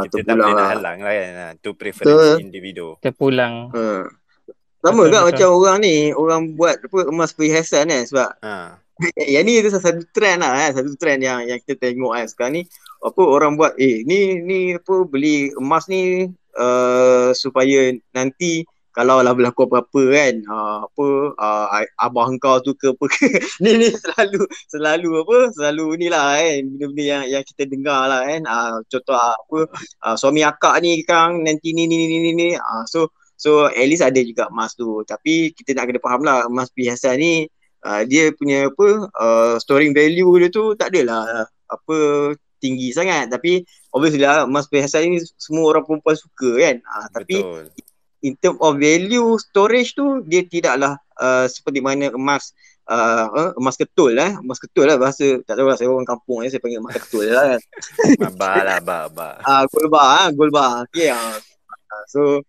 Kita tak boleh nak halang lah kan. Tu preference individu. Terpulang. Sama betul, macam orang ni, orang buat emas perhiasan kan. Sebab yang ni tu satu trend lah satu trend yang kita tengok sekarang ni. Orang buat ni beli emas ni supaya nanti kalau lah berlaku apa-apa kan, abah engkau tu ke apa ke ni selalu ni lah kan, benda-benda yang kita dengar lah kan. Contoh suami akak ni kan nanti ni. So at least ada juga emas tu. Tapi kita nak kena faham lah, emas perhiasan ni dia punya storing value dia tu tak adalah tinggi sangat. Tapi obviously lah, emas perhiasan ni semua orang perempuan suka kan. Tapi in term of value storage tu, dia tidaklah seperti mana emas ketul lah. Emas ketul lah bahasa, tak tahu lah, saya orang kampung saya panggil emas ketul lah kan. Gold bar. Okay. So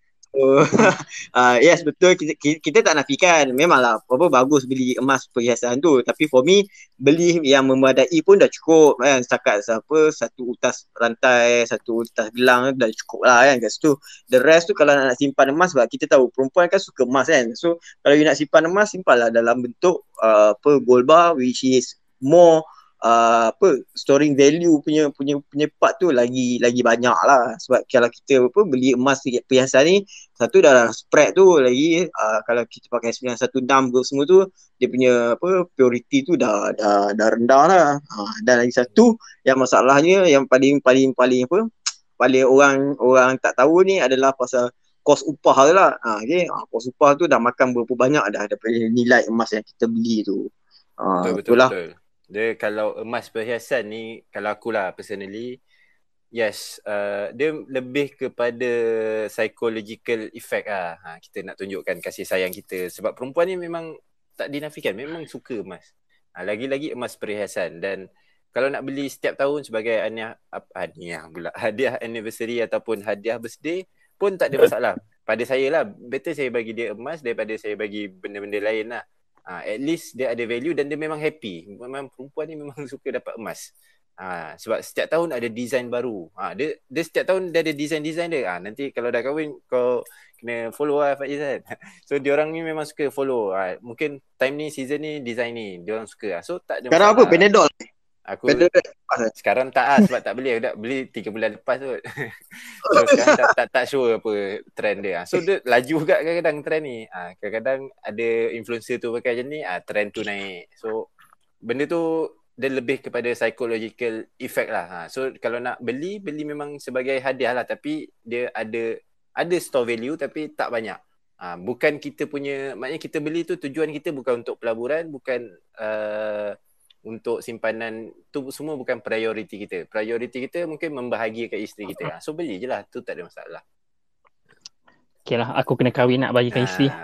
yes, betul, kita tak nafikan, memanglah bagus beli emas perhiasan tu. Tapi for me, beli yang memadai pun dah cukup kan. Setakat satu utas rantai, satu utas gelang dah cukup lah kan kat situ. The rest tu kalau nak simpan emas, sebab kita tahu perempuan kan suka emas kan. So kalau you nak simpan emas, simpanlah dalam bentuk gold bar, which is more storing value punya part tu lagi banyak lah. Sebab kalau kita beli emas perhiasan ni, satu dah spread tu lagi, kalau kita pakai 916 semua tu, dia punya purity tu dah rendah lah. Dan lagi satu yang masalahnya yang paling orang tak tahu ni adalah pasal kos upah lah. Okay. Kos upah tu dah makan berapa banyak dah daripada nilai emas yang kita beli tu. Betul. Dia kalau emas perhiasan ni, kalau akulah personally, yes, dia lebih kepada psychological effect lah. Kita nak tunjukkan kasih sayang kita. Sebab perempuan ni memang tak dinafikan, memang suka emas. Lagi-lagi emas perhiasan. Dan kalau nak beli setiap tahun sebagai hadiah anniversary ataupun hadiah birthday pun tak ada masalah. Pada saya lah, better saya bagi dia emas daripada saya bagi benda-benda lain lah. At least dia ada value dan dia memang happy. Memang perempuan ni memang suka dapat emas. Sebab setiap tahun ada design baru. Dia setiap tahun dia ada design-design dia. Nanti kalau dah kahwin kau kena follow lah Faiz kan. So diorang ni memang suka follow. Mungkin time ni, season ni, design ni diorang suka. So tak ada sekarang masalah. apa? Panadol? Aku sekarang tak sebab tak beli. Aku dah beli 3 bulan lepas tu. So sekarang tak sure apa trend dia. So dia laju juga kadang-kadang trend ni. Kadang-kadang ada influencer tu pakai macam ni, trend tu naik. So benda tu dia lebih kepada psychological effect lah. So kalau nak beli memang sebagai hadiah lah, tapi dia ada store value tapi tak banyak. Bukan kita punya, maknanya kita beli tu tujuan kita bukan untuk pelaburan, bukan untuk simpanan, tu semua bukan priority kita. Priority kita mungkin membahagiakan isteri kita. So beli je lah, tu tak ada masalah. Okay lah, aku kena kahwin nak bagikan isteri.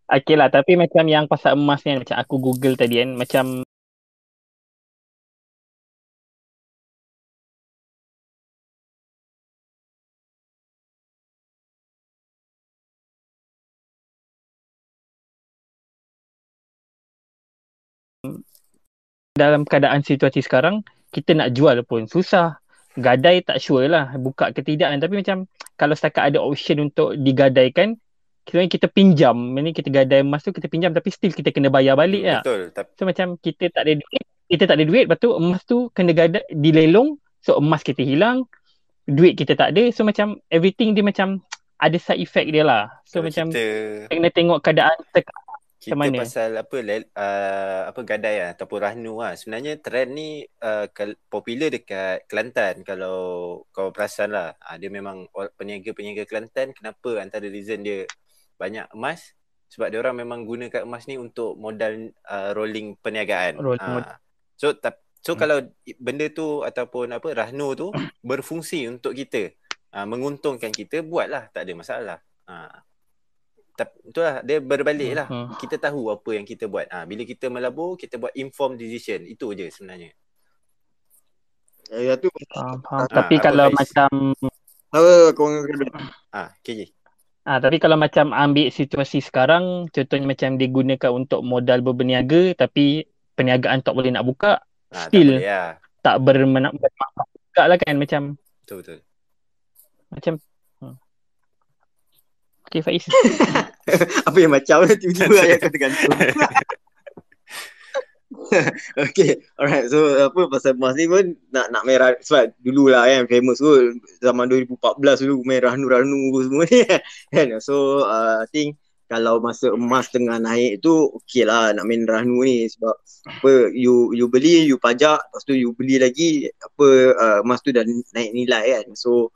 Okay lah, tapi macam yang pasal emas ni, macam aku Google tadi kan, macam dalam keadaan situasi sekarang, kita nak jual pun susah. Gadai tak sure lah buka ke tidak. Tapi macam kalau setakat ada option untuk digadaikan, kita pinjam. Ini kita gadai emas tu, kita pinjam tapi still kita kena bayar balik lah. Betul. So macam kita tak ada duit, lepas tu emas tu kena gadai, dilelong. So emas kita hilang, duit kita tak ada. So macam everything dia macam ada side effect dia lah. So kalau macam kita kena tengok keadaan kita pasal apa gadai lah, ataupun rahnu lah. Sebenarnya trend ni popular dekat Kelantan. Kalau kau perasan lah, dia memang peniaga-peniaga Kelantan, kenapa antara reason dia banyak emas, sebab dia orang memang gunakan emas ni untuk modal rolling perniagaan. So kalau benda tu ataupun rahnu tu berfungsi untuk kita, menguntungkan kita, buatlah, tak ada masalah. Itulah, dia berbalik lah. Kita tahu apa yang kita buat. Bila kita melabur, kita buat informed decision. Itu je sebenarnya. Tapi kalau macam KJ. Tapi kalau macam ambil situasi sekarang, contohnya macam digunakan untuk modal berniaga, tapi perniagaan tak boleh nak buka, still tak bermanfaat juga lah kan. Macam betul. Macam okay, Faiz. Apa yang macam tiba-tiba ayat kata gantung. Okay, alright. So pasal emas ni pun nak merah, sebab dululah kan famous tu zaman 2014 dulu main rahnu-rahnu semua ni kan. So I think kalau masa emas tengah naik tu okey lah nak main rahnu ni, sebab you beli, you pajak, lepas tu you beli lagi emas tu dah naik nilai kan. So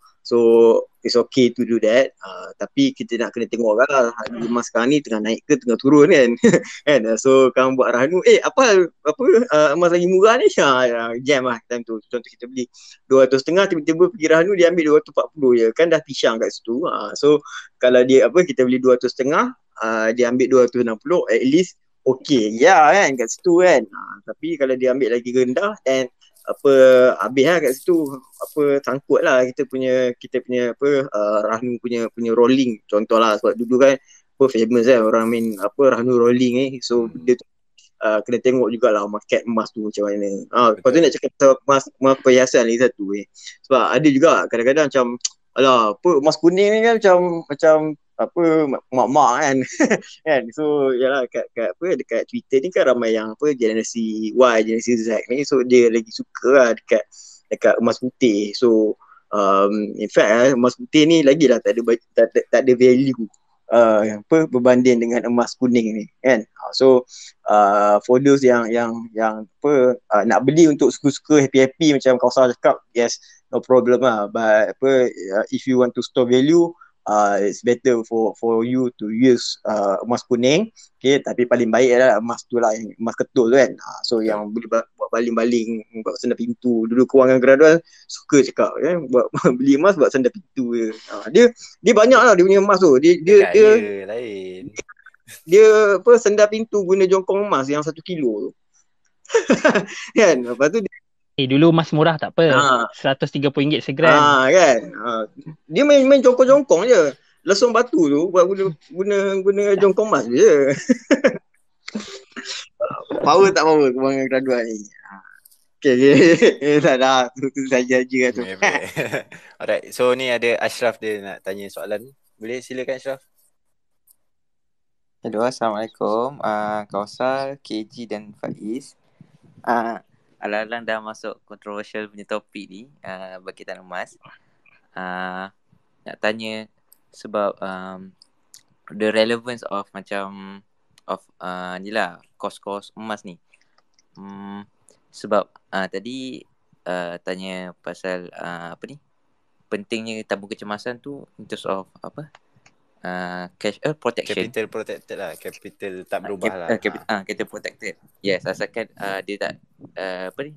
it's okay to do that. Tapi kita nak kena tengok lah harga emas sekarang ni tengah naik ke tengah turun kan. Kan? So kamu buat rahnu, emas lagi murah ni, jam lah time tu. Contoh kita beli 200.5, tiba-tiba pergi rahnu dia ambil 240 je, kan dah pisang kat situ. So kalau dia kita beli 200.5, dia ambil 260, at least okay kan kat situ kan. Tapi kalau dia ambil lagi rendah, and habis lah kat situ, sangkut lah kita punya rahnu punya rolling. Contoh lah, sebab dulu kan famous kan orang main rahnu rolling ni. So dia tu kena tengok jugalah market emas tu macam mana. Lepas tu nak cakap emas perhiasan lagi satu sebab ada juga kadang-kadang macam emas kuning ni kan macam mak-mak kan. Kan. So yalah dekat Twitter ni kan ramai yang generasi Y, generasi Z ni, so dia lagi suka lah dekat emas putih. So in fact emas putih ni lagi lah tak ada value berbanding dengan emas kuning ni kan. So for those yang nak beli untuk suka-suka, happy-happy macam Kausar cakap, yes, no problem lah. But if you want to store value, it's better for you to use emas kuning. Okay, tapi paling baik adalah emas tu lah, yang emas ketul tu kan. So yang boleh buat baling-baling, buat sandar pintu. Dulu kewangan gradual suka cakap buat beli emas buat sandar pintu je. Dia banyak lah dia punya emas tu. Dia lain. Dia sandar pintu guna jongkong emas yang 1 kilo tu. Kan. Lepas tu dulu emas murah tak apa. RM130 segram. Kan. Dia main jongkong-jongkong je. Lesung batu tu buat guna jongkong emas je. Power tak power kewangan gradual ni. Okay. Tak. Tu saja je tu. Alright. So ni ada Ashraf, dia nak tanya soalan. Boleh silakan Ashraf. Hello, Assalamualaikum. Kausar, KG dan Faiz. Alang-alang dah masuk controversial punya topik ni, berkaitan emas. Nak tanya sebab the relevance of ni lah, kos-kos emas ni. Sebab tadi tanya pasal pentingnya tabung kecemasan tu in terms of cash protection. Capital protected lah. Capital tak berubah lah. Capital protected. Yes, asalkan dia tak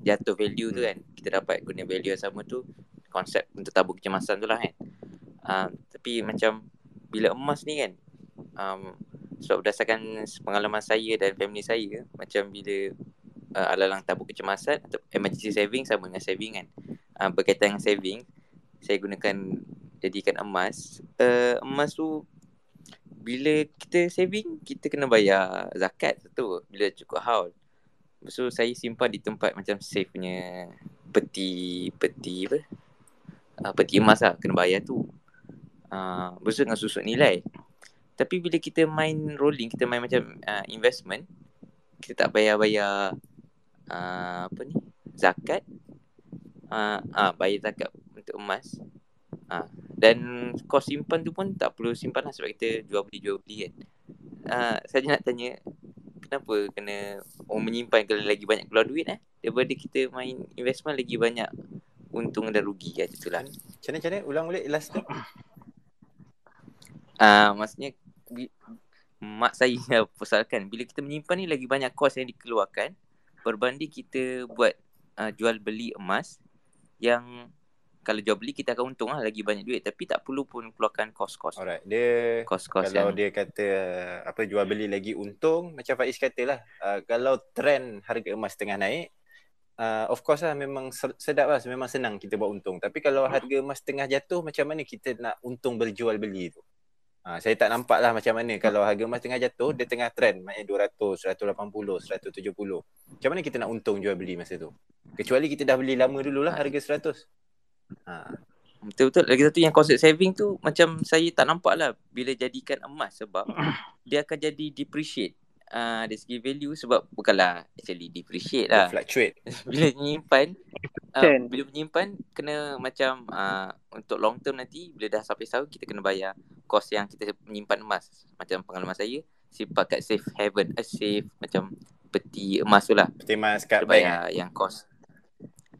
jatuh value tu kan. Kita dapat guna value yang sama tu, konsep untuk tabung kecemasan tu lah kan. Tapi macam bila emas ni kan, sebab berdasarkan pengalaman saya dan family saya, macam bila alang-alang tabung kecemasan atau emergency saving sama dengan saving kan. Berkaitan dengan saving, saya jadikan emas. Emas tu bila kita saving, kita kena bayar zakat tu bila cukup haul. Lepas tu saya simpan di tempat macam safe punya peti emas lah, kena bayar tu. Lepas tu dengan susut nilai. Tapi bila kita main rolling, kita main macam investment, kita tak bayar zakat. Bayar zakat untuk emas. Dan kos simpan tu pun tak perlu simpan lah, sebab kita jual beli kan. Saya nak tanya, kenapa kena menyimpan kalau lagi banyak keluar duit daripada kita main investment, lagi banyak untung dan rugi kan. Itulah. Macam mana ulang balik last tu? Maksudnya mak saya persoalkan, bila kita menyimpan ni lagi banyak kos yang dikeluarkan berbanding kita buat jual beli emas, yang kalau jual beli kita akan untung lah, lagi banyak duit, tapi tak perlu pun keluarkan kos-kos. Alright, dia kos-kos kalau yang dia kata jual beli lagi untung, macam Faiz katalah, kalau trend harga emas tengah naik, of course lah memang sedap lah, memang senang kita buat untung. Tapi kalau harga emas tengah jatuh, macam mana kita nak untung berjual beli tu? Saya tak nampak lah macam mana kalau harga emas tengah jatuh, dia tengah trend, maknanya 200, 180, 170. Macam mana kita nak untung jual beli masa tu? Kecuali kita dah beli lama dululah harga 100. Betul-betul. Lagi satu yang konsep saving tu, macam saya tak nampak lah bila jadikan emas, sebab dia akan jadi depreciate dari segi value, sebab bukanlah actually depreciate lah, fluctuate. Bila menyimpan kena macam untuk long term nanti, bila dah sampai setahun kita kena bayar kos yang kita menyimpan emas. Macam pengalaman saya, simpan kat safe haven, safe macam peti emas tu lah, peti emas kat bank yang kos.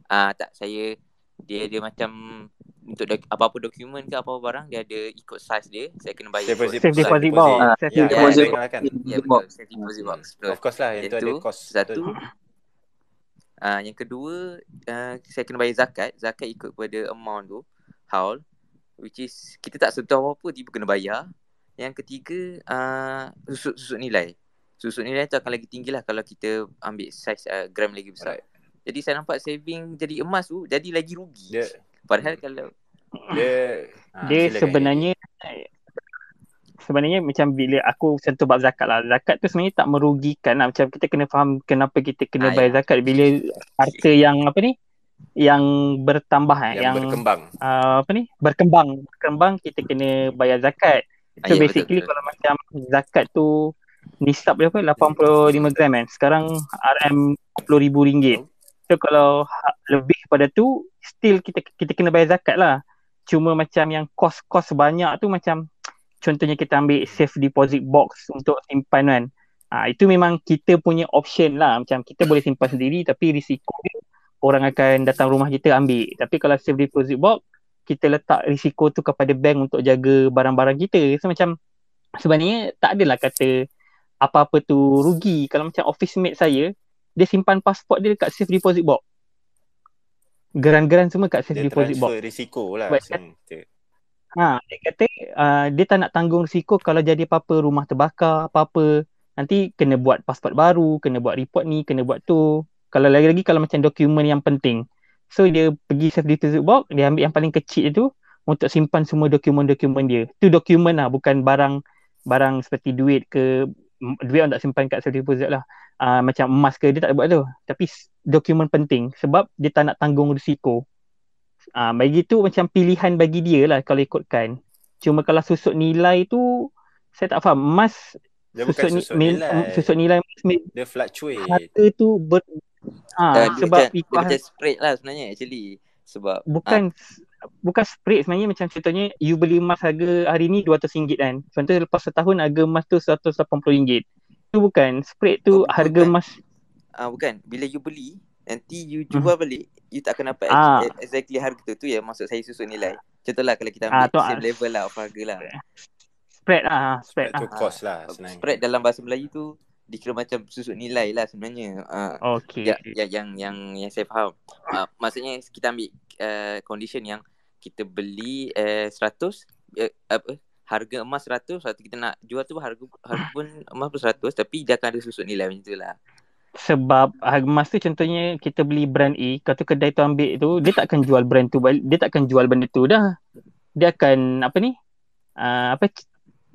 Tak, saya dia macam untuk apa-apa dokumen ke apa-apa barang, dia ada ikut size dia, saya kena bayar safe deposit box. Safe deposit box. Of course lah, yang tu ada cost satu. Yang kedua, saya kena bayar zakat ikut kepada amount tu, haul, which is kita tak sentuh apa-apa, tiba kena bayar. Yang ketiga, susut nilai tu akan lagi tinggi lah kalau kita ambil saiz gram lagi besar. Jadi saya nampak saving jadi emas tu jadi lagi rugi. Padahal kalau dia sebenarnya macam bila aku sentuh bab zakat lah, zakat tu sebenarnya tak merugikan lah. Macam kita kena faham kenapa kita kena bayar zakat. Bila harta yang yang bertambah, yang berkembang, berkembang kita kena bayar zakat. So Ya, basically betul. kalau macam zakat tu nisab dia apa 85 gram kan. Sekarang RM RM20,000. So kalau lebih pada tu still kita kena bayar zakat lah. Cuma macam yang kos-kos banyak tu macam contohnya kita ambil safe deposit box untuk simpan kan. Itu memang kita punya option lah. Macam kita boleh simpan sendiri tapi risiko dia orang akan datang rumah kita ambil. Tapi kalau safe deposit box kita letak risiko tu kepada bank untuk jaga barang-barang kita. So macam sebenarnya tak adalah kata apa-apa tu rugi. Kalau macam office mate saya, dia simpan pasport dia dekat safe deposit box. Geran-geran semua kat safe Dia deposit box. transfer risiko lah. Sebab dia kata dia tak nak tanggung risiko kalau jadi apa-apa, rumah terbakar, apa-apa. Nanti kena buat pasport baru, kena buat report ni, kena buat tu. Kalau lagi-lagi kalau macam dokumen yang penting. So dia pergi safe deposit box, dia ambil yang paling kecil tu untuk simpan semua dokumen-dokumen dia. Tu dokumen lah, bukan barang seperti duit ke. Duit orang tak simpan kat safe deposit lah. Macam emas ke, dia tak buat tu. Tapi dokumen penting sebab dia tak nak tanggung risiko. Bagi tu macam pilihan bagi dia lah kalau ikutkan. Cuma kalau susut nilai tu saya tak faham. Emas dia bukan susut nilai. Susut nilai Dia fluctuate. harga tu sebab dia macam spread lah sebenarnya actually. Sebab bukan spread sebenarnya. Macam contohnya you beli emas harga hari ni RM200 kan. Contohnya lepas setahun harga emas tu RM180. Tu bukan spread tu harga emas. Bukan. Bila you beli nanti you jual balik, you tak akan dapat exactly harga tu. Tu yang maksud saya susut nilai. Contohlah kalau kita ambil same level lah of harga lah. Spread tu cost lah sebenarnya. Spread dalam bahasa Melayu tu dikira macam susut nilai lah sebenarnya. Okay. Yang saya faham. Maksudnya kita ambil condition yang kita beli 100 harga emas 100, waktu kita nak jual tu harga pun emas pun 100, tapi dia akan ada susut nilai macam tu lah. Sebab harga emas tu contohnya kita beli brand A, kalau tu kedai tu ambil tu, dia tak akan jual brand tu balik, dia tak akan jual benda tu dah. Dia akan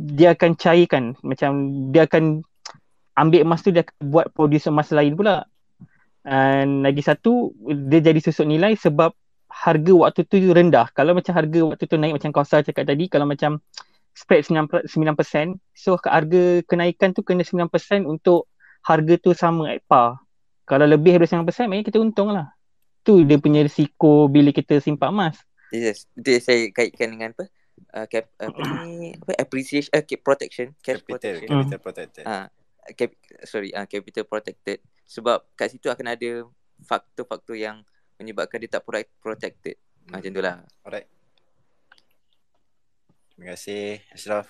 dia akan cairkan, macam dia akan ambil emas tu, dia akan buat producer emas lain pula. Dan lagi satu, dia jadi susut nilai sebab harga waktu tu rendah. Kalau macam harga waktu tu naik macam Kausar cakap tadi, kalau macam spread 9%, so harga kenaikan tu kena 9% untuk harga tu sama at par. Kalau lebih dari 9%, maknanya kita untung lah. Tu dia punya risiko bila kita simpan emas. Yes, itu saya kaitkan dengan appreciation, protection, capital protected. Capital protected. Sebab kat situ akan ada faktor-faktor yang menyebabkan dia tak protected. Macam tu lah. Alright. Terima kasih Ashraf.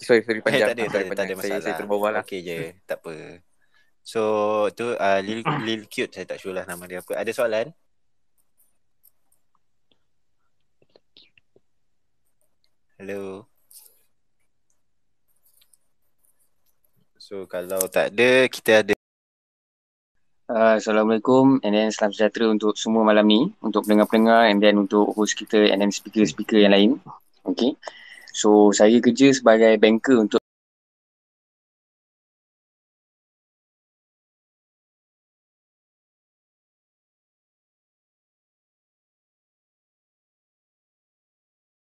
Sorry panjang. Tak ada masalah. Saya terbawah lah. Okey je, tak apa. So tu Lil Cute, saya tak sure lah nama dia apa. Ada soalan? Hello. So kalau tak ada, kita ada. Assalamualaikum and then salam sejahtera untuk semua malam ni, untuk pendengar-pendengar and then untuk host kita and then speaker-speaker yang lain. Okay. So saya kerja sebagai banker untuk